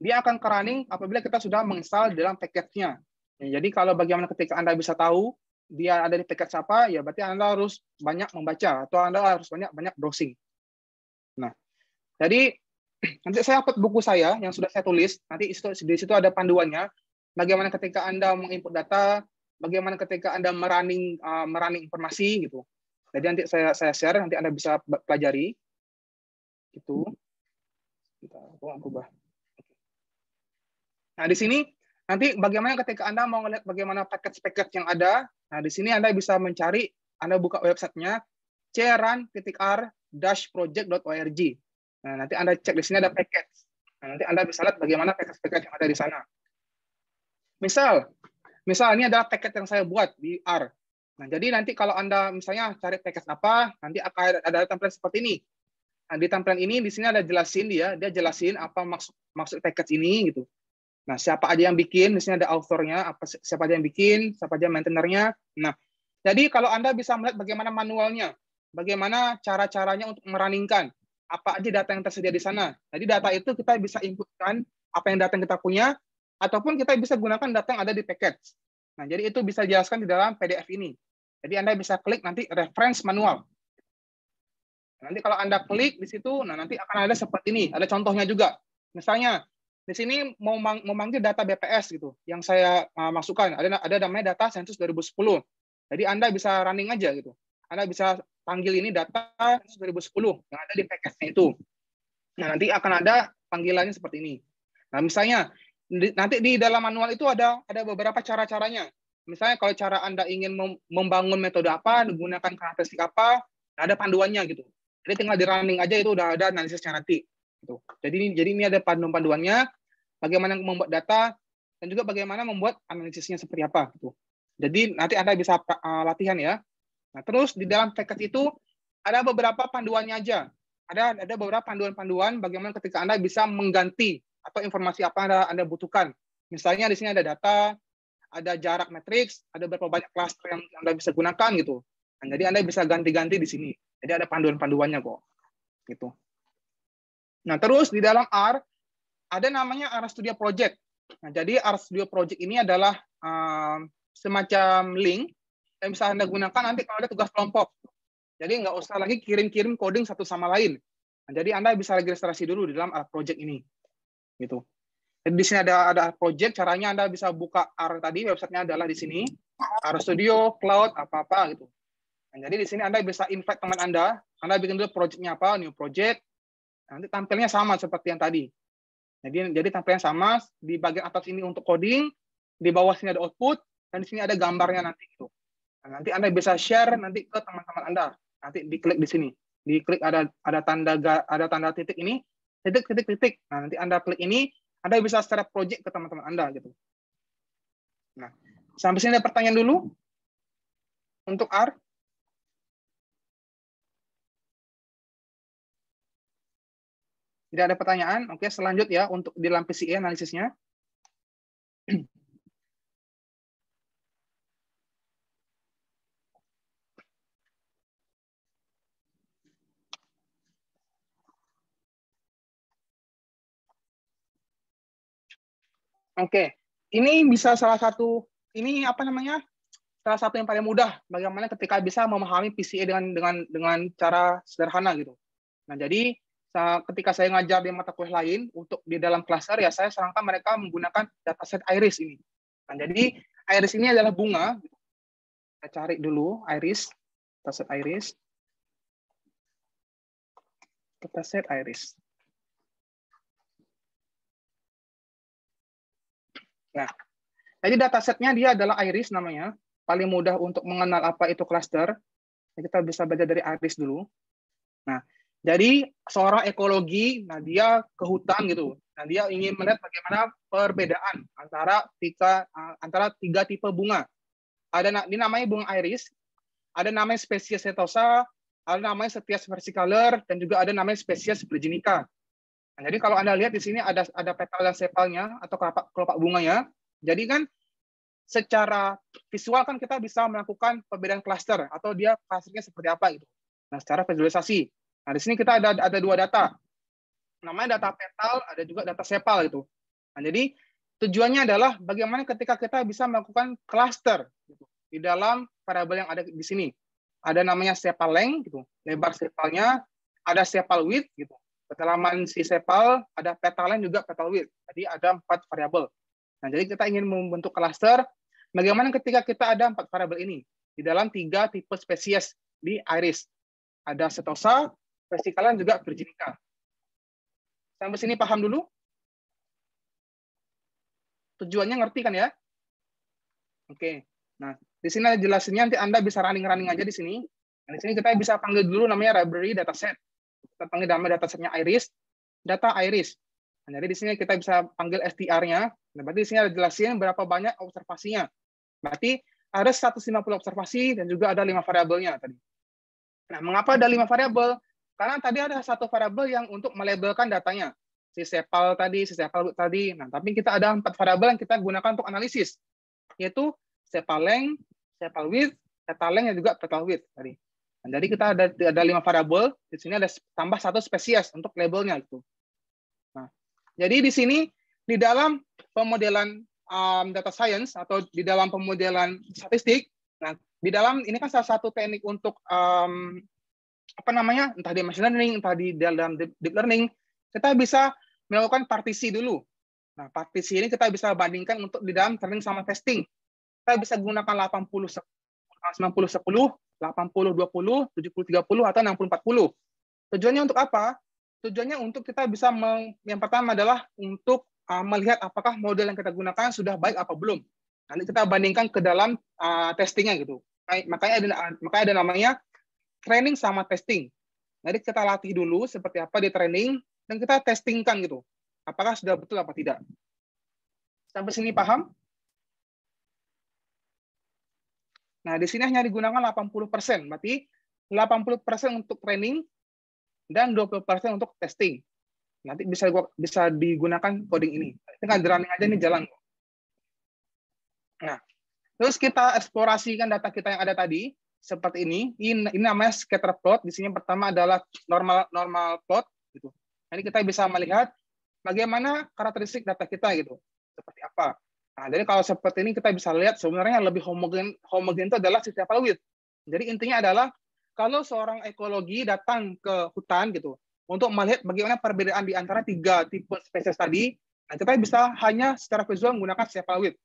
dia akan running apabila kita sudah menginstal dalam package-nya. Nah, jadi kalau bagaimana ketika Anda bisa tahu dia ada di package apa, ya berarti Anda harus banyak membaca atau Anda harus banyak browsing. Nah, jadi nanti saya upload buku saya yang sudah saya tulis, nanti di situ ada panduannya, bagaimana ketika Anda menginput data, bagaimana ketika Anda merunning informasi gitu. Jadi nanti saya share, nanti Anda bisa pelajari. Gitu. Kita ubah. Nah, di sini Nanti bagaimana ketika Anda mau melihat bagaimana package-package yang ada, nah di sini Anda bisa mencari, Anda buka websitenya cran-r-project.org. Nah, nanti Anda cek di sini ada package. Nah, nanti Anda bisa lihat bagaimana package-package yang ada di sana. Misal ini adalah package yang saya buat di R. Nah, jadi nanti kalau Anda misalnya cari package apa, nanti akan ada tampilan seperti ini. Nah, di tampilan ini di sini ada jelasin dia jelasin apa maksud package ini gitu. Nah, siapa aja yang bikin, di sini ada author-nya, siapa aja yang bikin, siapa aja maintainer-nya. Nah, jadi kalau Anda bisa melihat bagaimana manualnya, bagaimana cara-caranya untuk merunningkan apa aja data yang tersedia di sana. Jadi data itu kita bisa inputkan apa yang data yang kita punya, ataupun kita bisa gunakan data yang ada di package. Nah, jadi itu bisa dijelaskan di dalam PDF ini. Jadi Anda bisa klik nanti reference manual. Nanti kalau Anda klik di situ, nah nanti akan ada seperti ini. Ada contohnya juga. Misalnya di sini mau memanggil data BPS gitu, yang saya masukkan. Ada namanya data sensus 2010. Jadi Anda bisa running aja gitu. Anda bisa panggil ini data sensus 2010 yang ada di package-nya itu. Nah, nanti akan ada panggilannya seperti ini. Nah, misalnya nanti di dalam manual itu ada beberapa cara-caranya. Misalnya kalau cara Anda ingin membangun metode apa, menggunakan karakteristik apa, ada panduannya gitu. Jadi tinggal di running aja itu udah ada analisisnya nanti. Gitu. Jadi ini ada panduannya, bagaimana membuat data dan juga bagaimana membuat analisisnya seperti apa. Gitu. Jadi nanti Anda bisa latihan ya. Nah, terus di dalam package itu ada beberapa panduannya aja. Ada beberapa panduan-panduan bagaimana ketika Anda bisa mengganti atau informasi apa yang Anda butuhkan. Misalnya di sini ada data, ada jarak matriks, ada berapa banyak cluster yang Anda bisa gunakan gitu. Nah, jadi Anda bisa ganti-ganti di sini. Jadi ada panduan-panduannya kok. Gitu. Nah, terus di dalam R ada namanya RStudio Project. Nah, jadi RStudio Project ini adalah semacam link yang bisa Anda gunakan nanti kalau ada tugas kelompok. Jadi nggak usah lagi kirim-kirim coding satu sama lain. Nah, jadi Anda bisa registrasi dulu di dalam R Project ini. Gitu. Jadi di sini ada project, caranya Anda bisa buka R tadi, websitenya adalah di sini, RStudio, Cloud, apa-apa gitu. Nah, jadi di sini Anda bisa invite teman Anda bikin dulu project-nya apa, new project, nanti tampilnya sama seperti yang tadi. Jadi tampilnya sama, di bagian atas ini untuk coding, di bawah sini ada output, dan di sini ada gambarnya nanti gitu. Nah, nanti Anda bisa share nanti ke teman-teman Anda. Nanti diklik di sini, diklik ada tanda titik ini, titik. Nah, nanti Anda klik ini, Anda bisa share project ke teman-teman Anda gitu. Nah, sampai sini ada pertanyaan dulu untuk R. Tidak ada pertanyaan. Oke, selanjut ya untuk di dalam PCA analisisnya. Oke, ini bisa salah satu yang paling mudah bagaimana ketika bisa memahami PCA dengan cara sederhana gitu. Nah, jadi ketika saya ngajar di mata kuliah lain untuk di dalam cluster ya saya sarankan mereka menggunakan dataset iris ini. Nah, jadi iris ini adalah bunga. Saya cari dulu iris, dataset iris. Dataset iris. Nah, jadi datasetnya dia adalah iris namanya. Paling mudah untuk mengenal apa itu cluster. Kita bisa belajar dari iris dulu. Nah, jadi seorang ekologi, nah dia ke hutan gitu. Nah, dia ingin melihat bagaimana perbedaan antara tiga tipe bunga. Ini namanya bunga iris, ada namanya spesies setosa, ada namanya Setias versicolor, dan juga ada namanya spesies virginica. Nah, jadi kalau Anda lihat di sini ada petal dan sepalnya atau kelopak bunganya. Jadi kan secara visual kan kita bisa melakukan perbedaan cluster atau dia clusternya seperti apa gitu. Nah, secara visualisasi. Nah, di sini kita ada dua data. Namanya data petal, ada juga data sepal gitu. Nah, jadi tujuannya adalah bagaimana ketika kita bisa melakukan cluster gitu, di dalam variabel yang ada di sini. Ada namanya sepal length gitu, lebar sepalnya, ada sepal width gitu. Kedalaman si sepal, ada petal length juga petal width. Jadi ada 4 variabel. Nah, jadi kita ingin membentuk cluster. Bagaimana ketika kita ada 4 variabel ini di dalam 3 tipe spesies di iris. Ada setosa, versicolor, juga virginica. Sampai sini paham dulu? Tujuannya ngerti kan ya? Oke. Nah, di sini ada jelasinnya, nanti Anda bisa running aja di sini. Nah, di sini kita bisa panggil dulu namanya library dataset. Kita panggil nama datasetnya iris, data iris. Nah, jadi di sini kita bisa panggil str-nya. Nah, berarti di sini ada jelasin berapa banyak observasinya. Berarti ada 150 observasi dan juga ada 5 variabelnya tadi. Nah, mengapa ada 5 variabel? Karena tadi ada satu variabel yang untuk melabelkan datanya. Si sepal tadi. Nah, tapi kita ada 4 variabel yang kita gunakan untuk analisis, yaitu sepal length, sepal width, petal length, dan juga petal width tadi. Nah, jadi kita ada 5 variabel. Di sini ada tambah 1 spesies untuk labelnya itu. Nah, jadi di sini di dalam pemodelan data science atau di dalam pemodelan statistik, nah di dalam ini kan salah satu teknik untuk entah di machine learning, entah di dalam deep learning, kita bisa melakukan partisi dulu. Nah, partisi ini kita bisa bandingkan untuk di dalam training sama testing. Kita bisa gunakan 80-10, 90-10, 80-20, 70-30, atau 60-40. Tujuannya untuk apa? Tujuannya untuk kita bisa, yang pertama adalah untuk melihat apakah model yang kita gunakan sudah baik apa belum. Nanti kita bandingkan ke dalam testingnya gitu. Makanya ada namanya training sama testing. Jadi kita latih dulu seperti apa di training dan kita testingkan gitu. Apakah sudah betul apa tidak. Sampai sini paham? Nah, di sini hanya digunakan 80%. Berarti 80% untuk training dan 20% untuk testing. Nanti bisa digunakan coding ini. Tinggal running aja nih jalan. Nah, terus kita eksplorasikan data kita yang ada tadi seperti ini. Ini namanya scatter plot. Di sini yang pertama adalah normal plot gitu. Jadi kita bisa melihat bagaimana karakteristik data kita gitu. Seperti apa. Nah, jadi kalau seperti ini kita bisa lihat sebenarnya lebih homogen itu adalah si sepal width. Jadi intinya adalah kalau seorang ekologi datang ke hutan gitu untuk melihat bagaimana perbedaan di antara 3 tipe spesies tadi, nah kita bisa hanya secara visual menggunakan sepal width.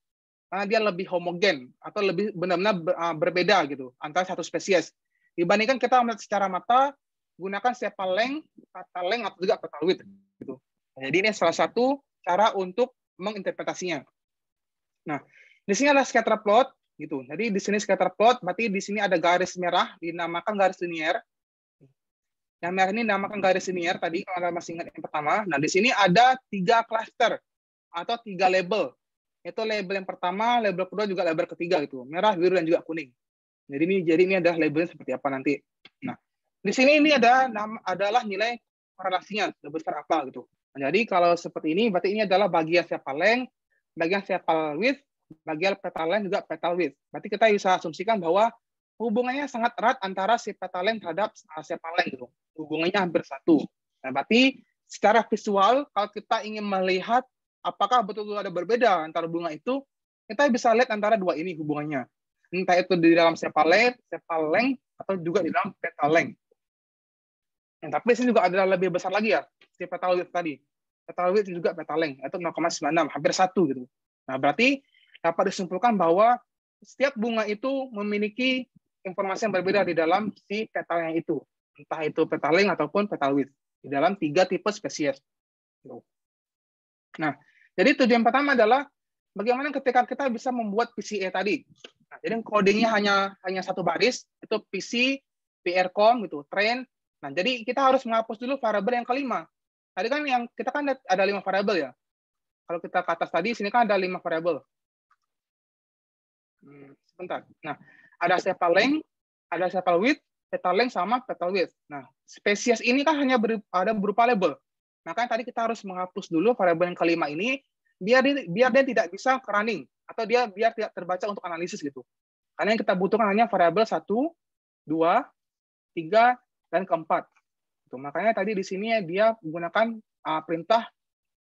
Karena dia lebih homogen atau lebih benar-benar berbeda gitu antara satu spesies. Dibandingkan kita melihat secara mata gunakan sepal length, petal length, atau juga petal width gitu. Nah, jadi ini salah satu cara untuk menginterpretasinya. Nah, di sini ada scatter plot gitu. Jadi di sini scatter plot berarti di sini ada garis merah dinamakan garis linier. Yang merah ini dinamakan garis linier tadi kalau Anda masih ingat yang pertama. Nah, di sini ada 3 cluster atau 3 label. Itu label yang pertama, label kedua, juga label ketiga gitu. Merah, biru, dan juga kuning. Jadi ini adalah labelnya seperti apa nanti. Nah, di sini ini adalah nilai korelasinya sebesar apa gitu. Nah, jadi kalau seperti ini berarti ini adalah bagian sepal length, bagian sepal width, bagian petal length, juga petal width. Berarti kita bisa asumsikan bahwa hubungannya sangat erat antara si petal length terhadap sepal length gitu. Hubungannya hampir satu. Nah, berarti secara visual kalau kita ingin melihat apakah betul-betul ada berbeda antara bunga itu, kita bisa lihat antara dua ini hubungannya. Entah itu di dalam sepal length, atau juga di dalam petal length. Nah, tapi di sini juga ada lebih besar lagi ya, si petal width tadi. Petal width juga petal length, itu 0,96, hampir 1 gitu. Nah, berarti dapat disimpulkan bahwa setiap bunga itu memiliki informasi yang berbeda di dalam si petalnya itu. Entah itu petal length ataupun petal width. Di dalam 3 tipe spesies. Nah, jadi tujuan pertama adalah bagaimana ketika kita bisa membuat PCA tadi. Nah, jadi codingnya hanya satu baris, itu PC, PRCOM, gitu, train. Nah, jadi kita harus menghapus dulu variabel yang kelima. Tadi kan kita kan ada 5 variabel ya. Kalau kita ke atas tadi, sini kan ada 5 variabel. Sebentar. Nah, ada sepal length, ada sepal width, petal length, sama petal width. Nah, spesies ini kan hanya ada berupa label. Makanya tadi kita harus menghapus dulu variabel yang kelima ini, biar dia tidak bisa running, atau biar tidak terbaca untuk analisis gitu. Karena yang kita butuhkan hanya variabel 1, 2, 3, dan keempat. Makanya tadi di sini dia menggunakan perintah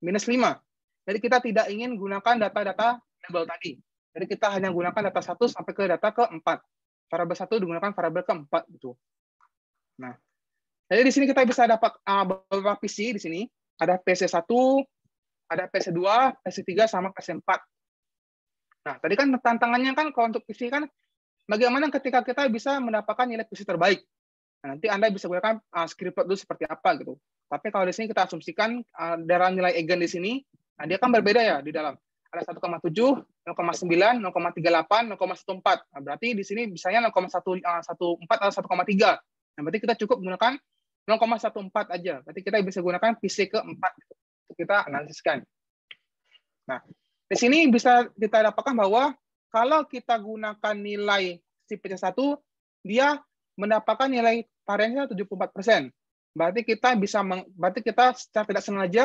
-5. Jadi kita tidak ingin gunakan data-data label tadi. Jadi kita hanya gunakan data 1 sampai ke data ke-4. Variabel 1 digunakan variabel ke-4 gitu. Nah, jadi di sini kita bisa dapat beberapa PC di sini. Ada PC1, ada PC2, PC3, sama PC4. Nah, tadi kan tantangannya kan kalau untuk PC kan bagaimana ketika kita bisa mendapatkan nilai PC terbaik. Nah, nanti Anda bisa gunakan script plot dulu seperti apa gitu. Tapi kalau di sini kita asumsikan dalam nilai eigen di sini, nah dia kan berbeda ya di dalam. ada 1,7, 0,9, 0,38, 0,14. Nah, berarti di sini misalnya 0,14 atau 1,3. Nah, berarti kita cukup menggunakan 0,14 aja. Berarti kita bisa gunakan PC ke-4 untuk kita analisiskan. Nah, di sini bisa kita dapatkan bahwa kalau kita gunakan nilai si PC1, dia mendapatkan nilai variannya 74%. Berarti kita secara tidak sengaja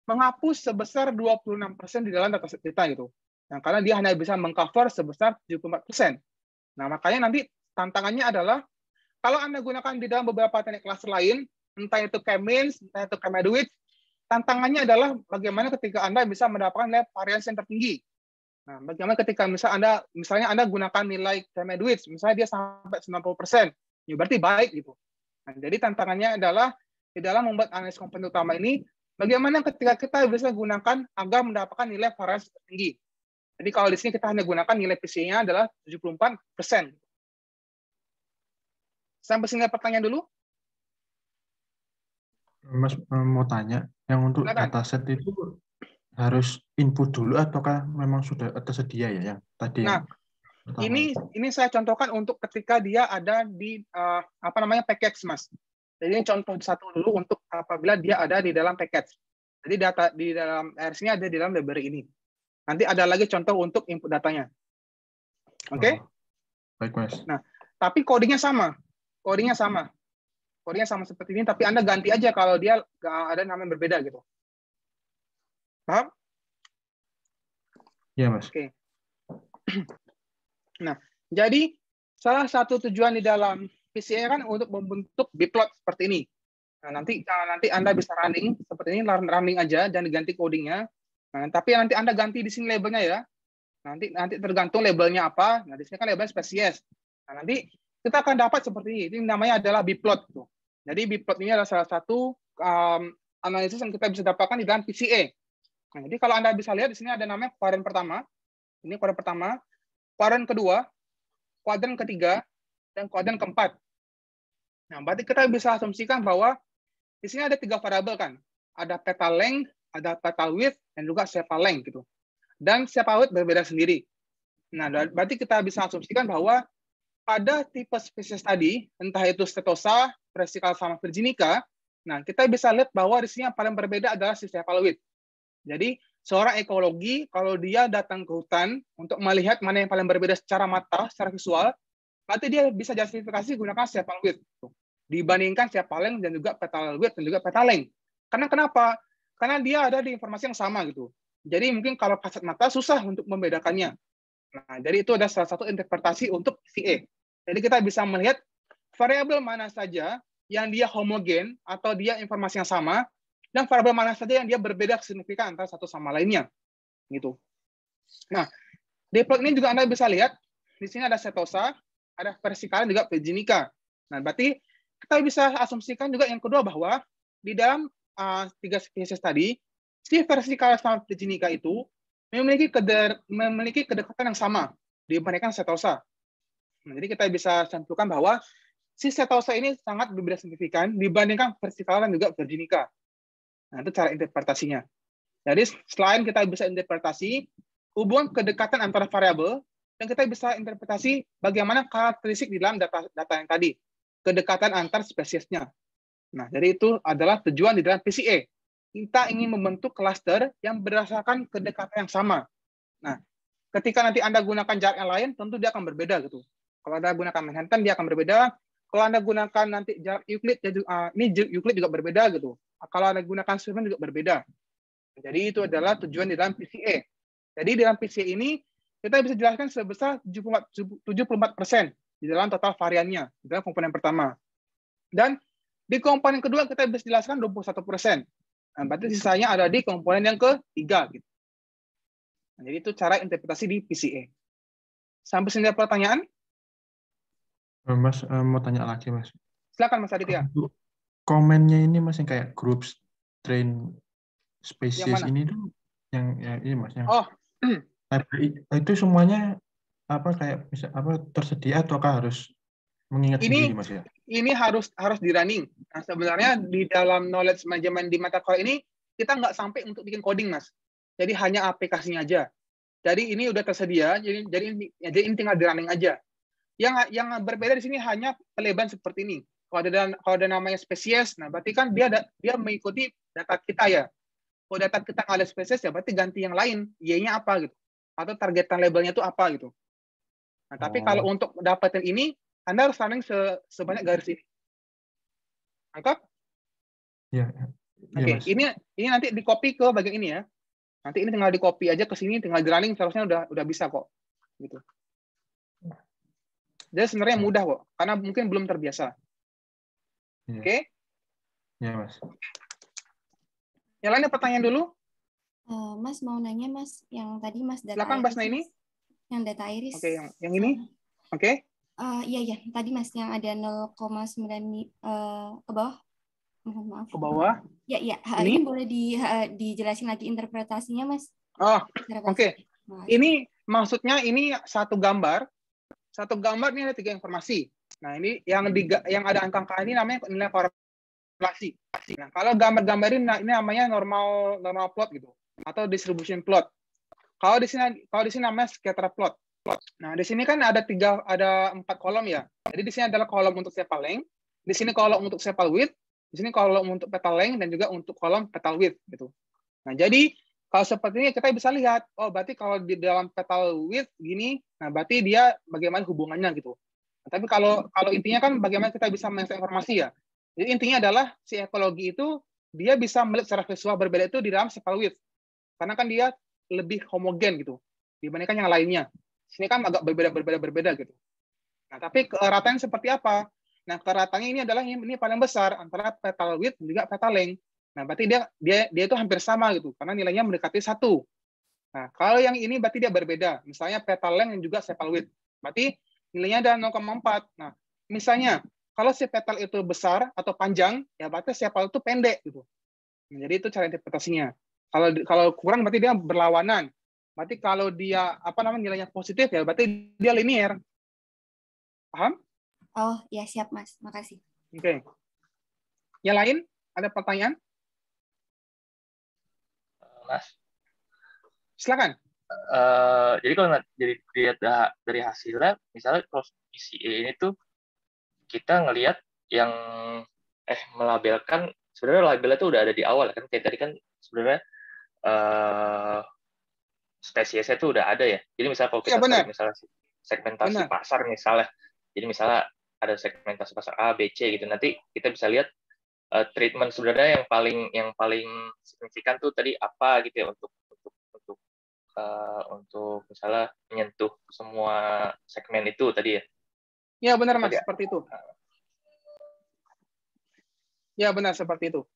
menghapus sebesar 26% di dalam dataset kita gitu. Nah, karena dia hanya bisa mengcover sebesar 74%. Nah, makanya nanti tantangannya adalah kalau Anda gunakan di dalam beberapa teknik cluster lain, entah itu K-means, entah itu K-Medwidth, tantangannya adalah bagaimana ketika Anda bisa mendapatkan nilai variasi yang tertinggi. Nah, bagaimana ketika misalnya Anda gunakan nilai K-Medwidth, misalnya dia sampai 90%, ya berarti baik gitu. Nah, jadi tantangannya adalah di dalam membuat analisis komponen utama ini, bagaimana ketika kita bisa gunakan agar mendapatkan nilai variasi tertinggi. Jadi kalau di sini kita hanya gunakan nilai PC-nya adalah 74%. Sampai sini pertanyaan dulu. Mas mau tanya, yang untuk dataset itu harus input dulu ataukah memang sudah tersedia ya yang tadi? Nah, ini saya contohkan untuk ketika dia ada di package, Mas. Jadi ini contoh satu dulu untuk apabila dia ada di dalam package. Jadi data di dalam RC-nya ada di dalam library ini. Nanti ada lagi contoh untuk input datanya. Oke? Baik, Mas. Nah, tapi codingnya sama. Codingnya sama seperti ini, tapi Anda ganti aja kalau dia ada nama yang berbeda gitu. Paham? Iya, Mas. Oke. Nah, jadi salah satu tujuan di dalam PCA kan untuk membentuk biplot seperti ini. Nah, nanti Anda bisa running seperti ini, running aja dan diganti codingnya. Nah, tapi nanti Anda ganti di sini labelnya ya. Nanti tergantung labelnya apa. Nah, di sini kan labelnya spesies. Nah, nanti kita akan dapat seperti ini. Ini namanya adalah biplot. Jadi biplot ini adalah salah satu analisis yang kita bisa dapatkan di dalam PCA. Nah, jadi kalau Anda bisa lihat di sini ada namanya kuadran pertama. Ini kuadran pertama, kuadran kedua, kuadran ketiga, dan kuadran keempat. Nah, berarti kita bisa asumsikan bahwa di sini ada 3 variabel kan. Ada petal length, ada petal width, dan juga sepal length gitu. Dan sepal width berbeda sendiri. Nah, berarti kita bisa asumsikan bahwa pada tipe spesies tadi, entah itu Setosa, Brassica, sama Virginica, nah kita bisa lihat bahwa di sini yang paling berbeda adalah si sepal width. Jadi seorang ekologi kalau dia datang ke hutan untuk melihat mana yang paling berbeda secara mata, secara visual, berarti dia bisa justifikasi gunakan sepal width dibandingkan sepal length dan juga petal width dan juga petal length. Karena kenapa? Karena dia ada di informasi yang sama gitu. Jadi mungkin kalau kasat mata susah untuk membedakannya. Nah, jadi itu ada salah satu interpretasi untuk PCA. Jadi kita bisa melihat variabel mana saja yang dia homogen atau dia informasi yang sama, dan variabel mana saja yang dia berbeda signifikan antara satu sama lainnya. Gitu. Nah, di plot ini juga Anda bisa lihat, di sini ada Setosa, ada Brassica, dan juga Virginica. Nah, berarti kita bisa asumsikan juga yang kedua bahwa di dalam 3 spesies tadi, si Brassica sama Virginica itu memiliki kedekatan yang sama dibandingkan Setosa. Nah, jadi kita bisa simpulkan bahwa si Setosa ini sangat berbeda signifikan dibandingkan Brassica dan juga Virginica. Nah, itu cara interpretasinya. Jadi selain kita bisa interpretasi hubungan kedekatan antara variabel, dan kita bisa interpretasi bagaimana karakteristik di dalam data yang tadi, kedekatan antar spesiesnya. Nah, jadi itu adalah tujuan di dalam PCA. Kita ingin membentuk klaster yang berdasarkan kedekatan yang sama. Nah, ketika nanti Anda gunakan jarak yang lain, tentu dia akan berbeda gitu. Kalau Anda gunakan Manhattan, dia akan berbeda. Kalau Anda gunakan nanti jarak Euclid, ini Euclid juga berbeda gitu. Kalau Anda gunakan Spearman juga berbeda. Jadi itu adalah tujuan di dalam PCA. Jadi di dalam PCA ini, kita bisa jelaskan sebesar 74% di dalam total variannya, di dalam komponen pertama. Dan di komponen kedua, kita bisa jelaskan 21%. Nah, berarti sisanya ada di komponen yang ketiga. Gitu. Nah, jadi itu cara interpretasi di PCA. Sampai sini ada pertanyaan? Mas mau tanya lagi, Mas. Silakan, Mas Aditya. Komennya ini Mas yang kayak groups, train, species ini tuh yang ya, ini Mas yang itu semuanya kayak bisa tersedia ataukah harus mengingat sendiri Mas ya? Ini harus di running. Nah, sebenarnya di dalam knowledge management di mata core ini kita nggak sampai untuk bikin coding, Mas. Jadi hanya aplikasinya aja. Jadi ini udah tersedia, jadi ini tinggal di running aja. Yang berbeda di sini hanya pelebaran seperti ini. Kalau ada namanya spesies, nah berarti kan dia mengikuti data kita ya. Kalau data kita nggak ada spesies ya berarti ganti yang lain, Y-nya apa gitu. Atau targetan labelnya itu apa gitu. Nah, tapi kalau untuk dapetin ini, Anda harus running sebanyak garis ini. Angkat? Ya. Oke, ini nanti di copy ke bagian ini ya. Nanti ini tinggal di copy aja ke sini, tinggal di running, seharusnya udah bisa kok. Gitu. Jadi sebenarnya mudah kok, karena mungkin belum terbiasa. Ya. Oke? Ya, Mas. Yang lainnya pertanyaan dulu? Mas mau nanya, Mas, yang tadi Mas data silakan, Mas Naini. Yang data iris. Oke, yang ini? Oke. Iya, tadi Mas yang ada 0,9 ke bawah. Mohon maaf. Ke bawah? Ya. Ini boleh dijelasin lagi interpretasinya, Mas? Oh, oke. Ini maksudnya ini satu gambar. Satu gambar ini ada 3 informasi. Nah, ini yang ada angka-angka ini namanya nilai korelasi. Nah, kalau gambar-gambar ini namanya normal plot gitu atau distribution plot. Kalau di sini namanya scatter plot. Nah, di sini kan ada 4 kolom ya. Jadi di sini adalah kolom untuk sepal length, di sini kolom untuk sepal width, di sini kolom untuk petal length dan juga untuk kolom petal width gitu. Nah, jadi kalau seperti ini kita bisa lihat, oh berarti kalau di dalam petal width gini, nah berarti dia bagaimana hubungannya gitu. Nah, tapi kalau intinya kan bagaimana kita bisa mengakses informasi ya. Jadi intinya adalah si ekologi itu dia bisa melihat secara visual berbeda itu di dalam sepal width. Karena kan dia lebih homogen gitu dibandingkan yang lainnya. Sini kan agak berbeda gitu. Nah, tapi kerataannya seperti apa? Nah, kerataannya ini adalah ini paling besar antara petal width dan juga petal length. Nah, berarti dia itu hampir sama gitu karena nilainya mendekati 1. Nah, kalau yang ini berarti dia berbeda. Misalnya petal length dan juga sepal width. Berarti nilainya ada 0,4. Nah, misalnya kalau si petal itu besar atau panjang, ya berarti sepal itu pendek gitu. Nah, jadi itu cara interpretasinya. Kalau kurang berarti dia berlawanan. Berarti kalau dia nilainya positif ya berarti dia linear. Paham? Oh, ya siap, Mas. Makasih. Oke. Yang lain ada pertanyaan? Mas. Silakan. Jadi kalau dilihat dari hasilnya, misalnya kalau PCA ini tuh kita ngelihat yang melabelkan, sebenarnya labelnya tuh udah ada di awal kan, kayak tadi kan sebenarnya spesiesnya itu udah ada ya. Jadi misalnya kalau kita cari misalnya segmentasi pasar misalnya, jadi misalnya ada segmentasi pasar A, B, C gitu. Nanti kita bisa lihat treatment sebenarnya yang paling signifikan tuh tadi apa gitu ya untuk misalnya menyentuh semua segmen itu tadi ya. Ya benar Mas, seperti itu. Ya benar seperti itu.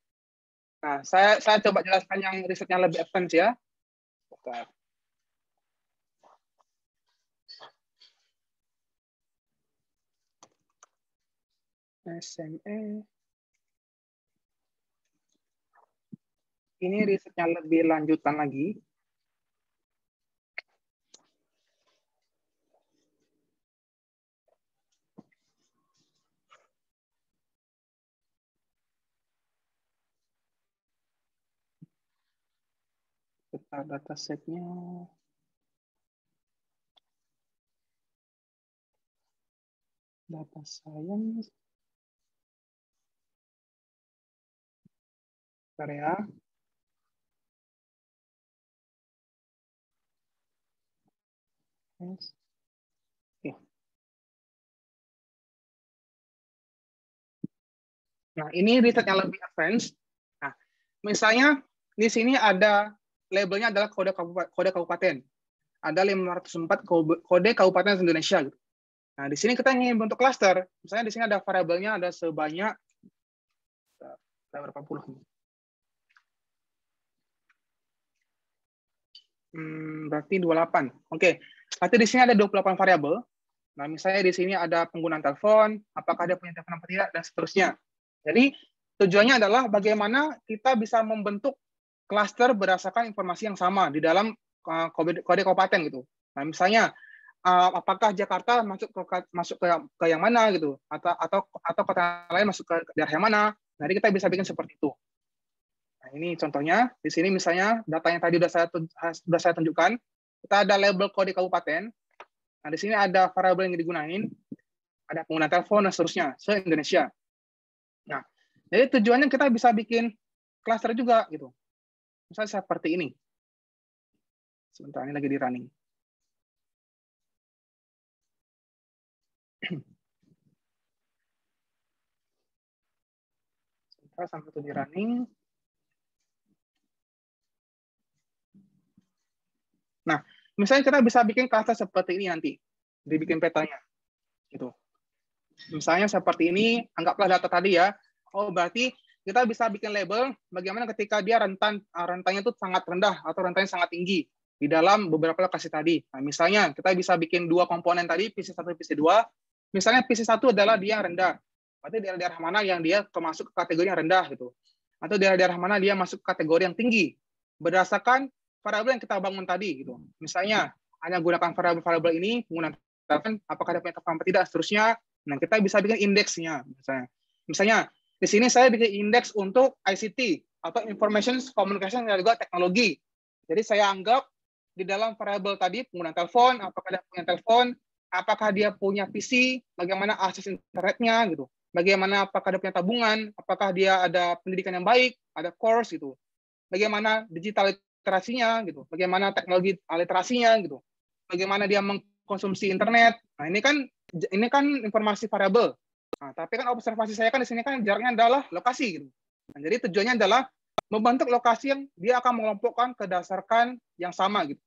Nah, saya coba jelaskan yang risetnya lebih advance ya. Bentar. SME. Ini risetnya lebih lanjutan lagi. Kita datasetnya. Data science. Area. Yes. Oke. Nah, ini riset yang lebih advance. Nah, misalnya di sini ada labelnya adalah kode kabupaten. Ada 504 kode kabupaten Indonesia gitu. Nah, di sini kita ingin bentuk klaster. Misalnya di sini ada variabelnya ada sebanyak berapa puluh? Berarti 28. Oke. Berarti di sini ada 28 variabel. Nah, misalnya di sini ada penggunaan telepon, apakah dia punya telepon atau tidak, dan seterusnya. Jadi, tujuannya adalah bagaimana kita bisa membentuk klaster berdasarkan informasi yang sama di dalam kode kabupaten gitu. Nah, misalnya apakah Jakarta masuk ke yang mana gitu, atau kota lain masuk ke daerah yang mana. Jadi kita bisa bikin seperti itu. Nah, Nah, ini contohnya. Di sini misalnya data yang tadi sudah saya tunjukkan. Kita ada label kode kabupaten. Nah, di sini ada variabel yang digunain, ada pengguna telepon dan seterusnya se-Indonesia. Nah, jadi tujuannya kita bisa bikin cluster juga gitu. Misalnya seperti ini. Sebentar, ini lagi di running. Sebentar sampai itu di running. Nah, misalnya kita bisa bikin cluster seperti ini nanti, dibikin petanya, gitu. Misalnya seperti ini, anggaplah data tadi ya. Oh, berarti kita bisa bikin label bagaimana ketika dia rentannya itu sangat rendah atau rentannya sangat tinggi di dalam beberapa lokasi tadi. Nah, misalnya kita bisa bikin dua komponen tadi, PC1 dan PC2. Misalnya PC1 adalah dia yang rendah. Berarti daerah-daerah mana yang dia termasuk ke kategori yang rendah gitu. Atau daerah-daerah mana dia masuk ke kategori yang tinggi. Berdasarkan variabel yang kita bangun tadi gitu. Misalnya hanya gunakan variabel ini, menggunakan telepon, apakah ada punya telepon atau tidak, seterusnya. Nah, kita bisa bikin indeksnya misalnya di sini saya bikin indeks untuk ICT atau Information Communication dan juga teknologi. Jadi saya anggap di dalam variabel tadi penggunaan telepon, apakah dia punya telepon, apakah dia punya PC, bagaimana akses internetnya gitu. Bagaimana apakah dia punya tabungan, apakah dia ada pendidikan yang baik, ada course gitu. Bagaimana digital literasinya gitu. Bagaimana teknologi literasinya gitu. Bagaimana dia mengkonsumsi internet. Nah, ini kan informasi variabel. Nah, tapi kan observasi saya kan di sini kan jaraknya adalah lokasi gitu. Nah, jadi tujuannya adalah membentuk lokasi yang dia akan mengelompokkan berdasarkan yang sama gitu.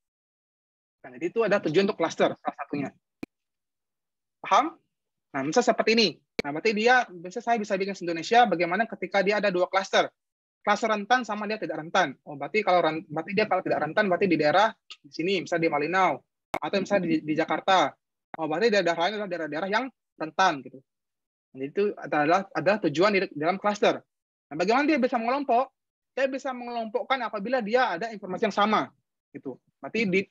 Nah, jadi itu ada tujuan untuk cluster salah satunya. Paham? Nah, misalnya seperti ini. Nah, berarti saya bisa bikin Indonesia bagaimana ketika dia ada dua cluster. Cluster rentan sama dia tidak rentan. Oh, berarti dia kalau tidak rentan berarti di daerah di sini, misalnya di Malinau atau misalnya di Jakarta. Oh, berarti daerah lain adalah daerah-daerah yang rentan gitu. Jadi itu adalah tujuan di dalam cluster. Nah, bagaimana dia bisa mengelompok? Dia bisa mengelompokkan apabila dia ada informasi yang sama. Gitu.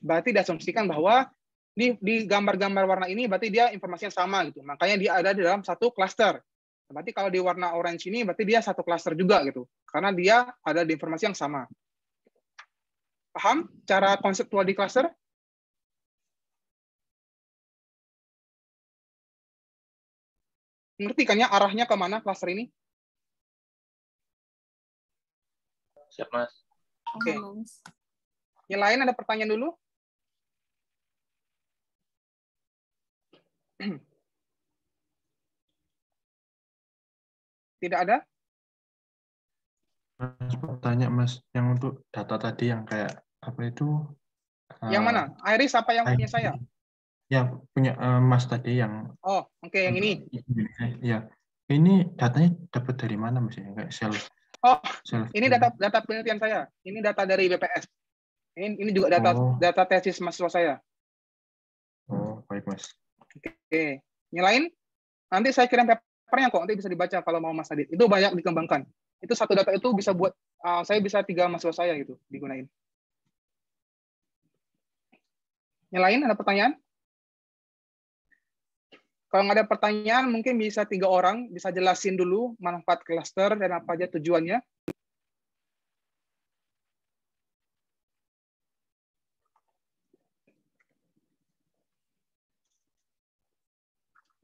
Berarti diasumsikan bahwa di gambar-gambar warna ini berarti dia informasi yang sama. Gitu. Makanya dia ada di dalam satu cluster. Berarti kalau di warna orange ini berarti dia satu cluster juga. Gitu. Karena dia ada di informasi yang sama. Paham cara konseptual di cluster? Ngerti kan ya arahnya kemana cluster ini? Siap, Mas. Oke. Yang lain ada pertanyaan dulu? Tidak ada? Mas bertanya Mas, yang untuk data tadi yang kayak apa itu? Yang mana? Iris apa yang punya saya? Ya, punya Mas tadi yang. Oh, oke, yang ini. Ya, ini datanya dapat dari mana Mas? Kayak self. Oh, ini data penelitian saya. Ini data dari BPS. Ini juga data tesis mahasiswa saya. Oh, baik Mas. Oke. Yang lain? Nanti saya kirim papernya kok, nanti bisa dibaca kalau mau Mas Adit. Itu banyak dikembangkan. Itu satu data itu bisa buat saya bisa 3 mahasiswa saya gitu digunain. Yang lain ada pertanyaan? Kalau nggak ada pertanyaan, mungkin bisa 3 orang bisa jelasin dulu manfaat cluster dan apa aja tujuannya.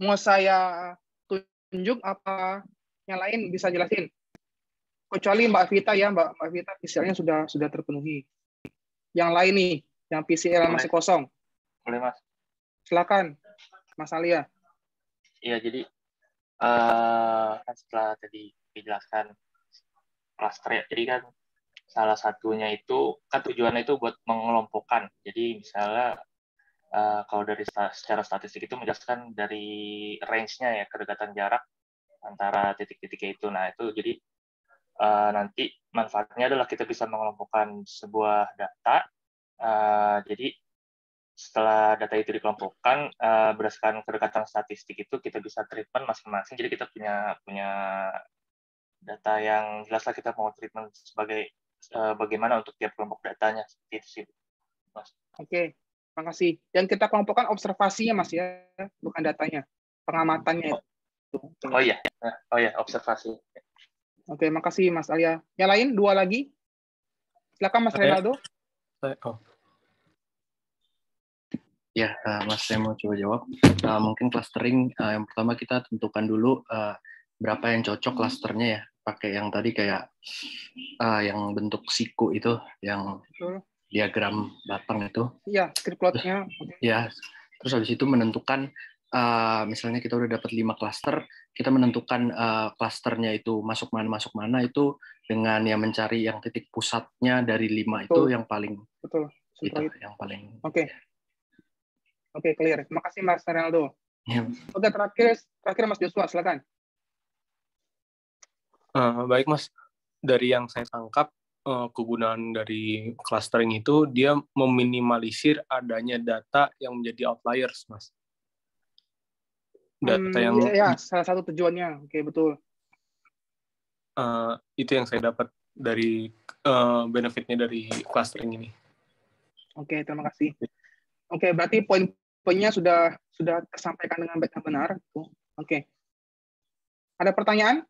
Mau saya tunjuk apa yang lain bisa jelasin? Kecuali Mbak Vita ya, Mbak Vita PCR-nya sudah terpenuhi. Yang lain nih, yang PCR masih kosong. Boleh, Mas. Silakan, Mas Alia. Iya, jadi kan setelah tadi dijelaskan cluster ya, jadi kan salah satunya itu kan tujuannya itu buat mengelompokkan. Jadi misalnya kalau dari secara statistik itu menjelaskan dari range-nya ya, kedekatan jarak antara titik-titiknya itu. Nah, itu jadi nanti manfaatnya adalah kita bisa mengelompokkan sebuah data. Jadi setelah data itu dikelompokkan berdasarkan kedekatan statistik itu kita bisa treatment masing-masing. Jadi kita punya data yang jelaslah kita mau treatment sebagai bagaimana untuk tiap kelompok datanya, seperti itu sih, Mas. Oke, terima kasih. Yang kita kelompokkan observasinya Mas ya, bukan datanya, pengamatannya. Oh iya, observasi. Oke, makasih Mas Alia. Yang lain 2 lagi Silakan Mas Renaldo. Ya, Mas, saya mau coba jawab. Mungkin clustering, yang pertama kita tentukan dulu berapa yang cocok clusternya ya. Pakai yang tadi kayak yang bentuk siku itu, yang diagram batang itu. Iya, script plot-nya. Ya, terus habis itu menentukan, misalnya kita udah dapat 5 cluster, kita menentukan clusternya itu masuk mana itu dengan yang mencari yang titik pusatnya dari 5 itu yang paling. Betul. Itu yang paling. Oke. Oke, clear. Terima kasih Mas Renaldo. Ya. Oke, terakhir Mas Joshua, silakan. Baik Mas, dari yang saya tangkap kegunaan dari clustering itu dia meminimalisir adanya data yang menjadi outliers, Mas. Data yang ya, salah satu tujuannya. Oke, betul. Itu yang saya dapat dari benefitnya dari clustering ini. Oke, terima kasih. Oke, berarti poin-poinnya sudah tersampaikan dengan baik dan benar. Oke. Ada pertanyaan?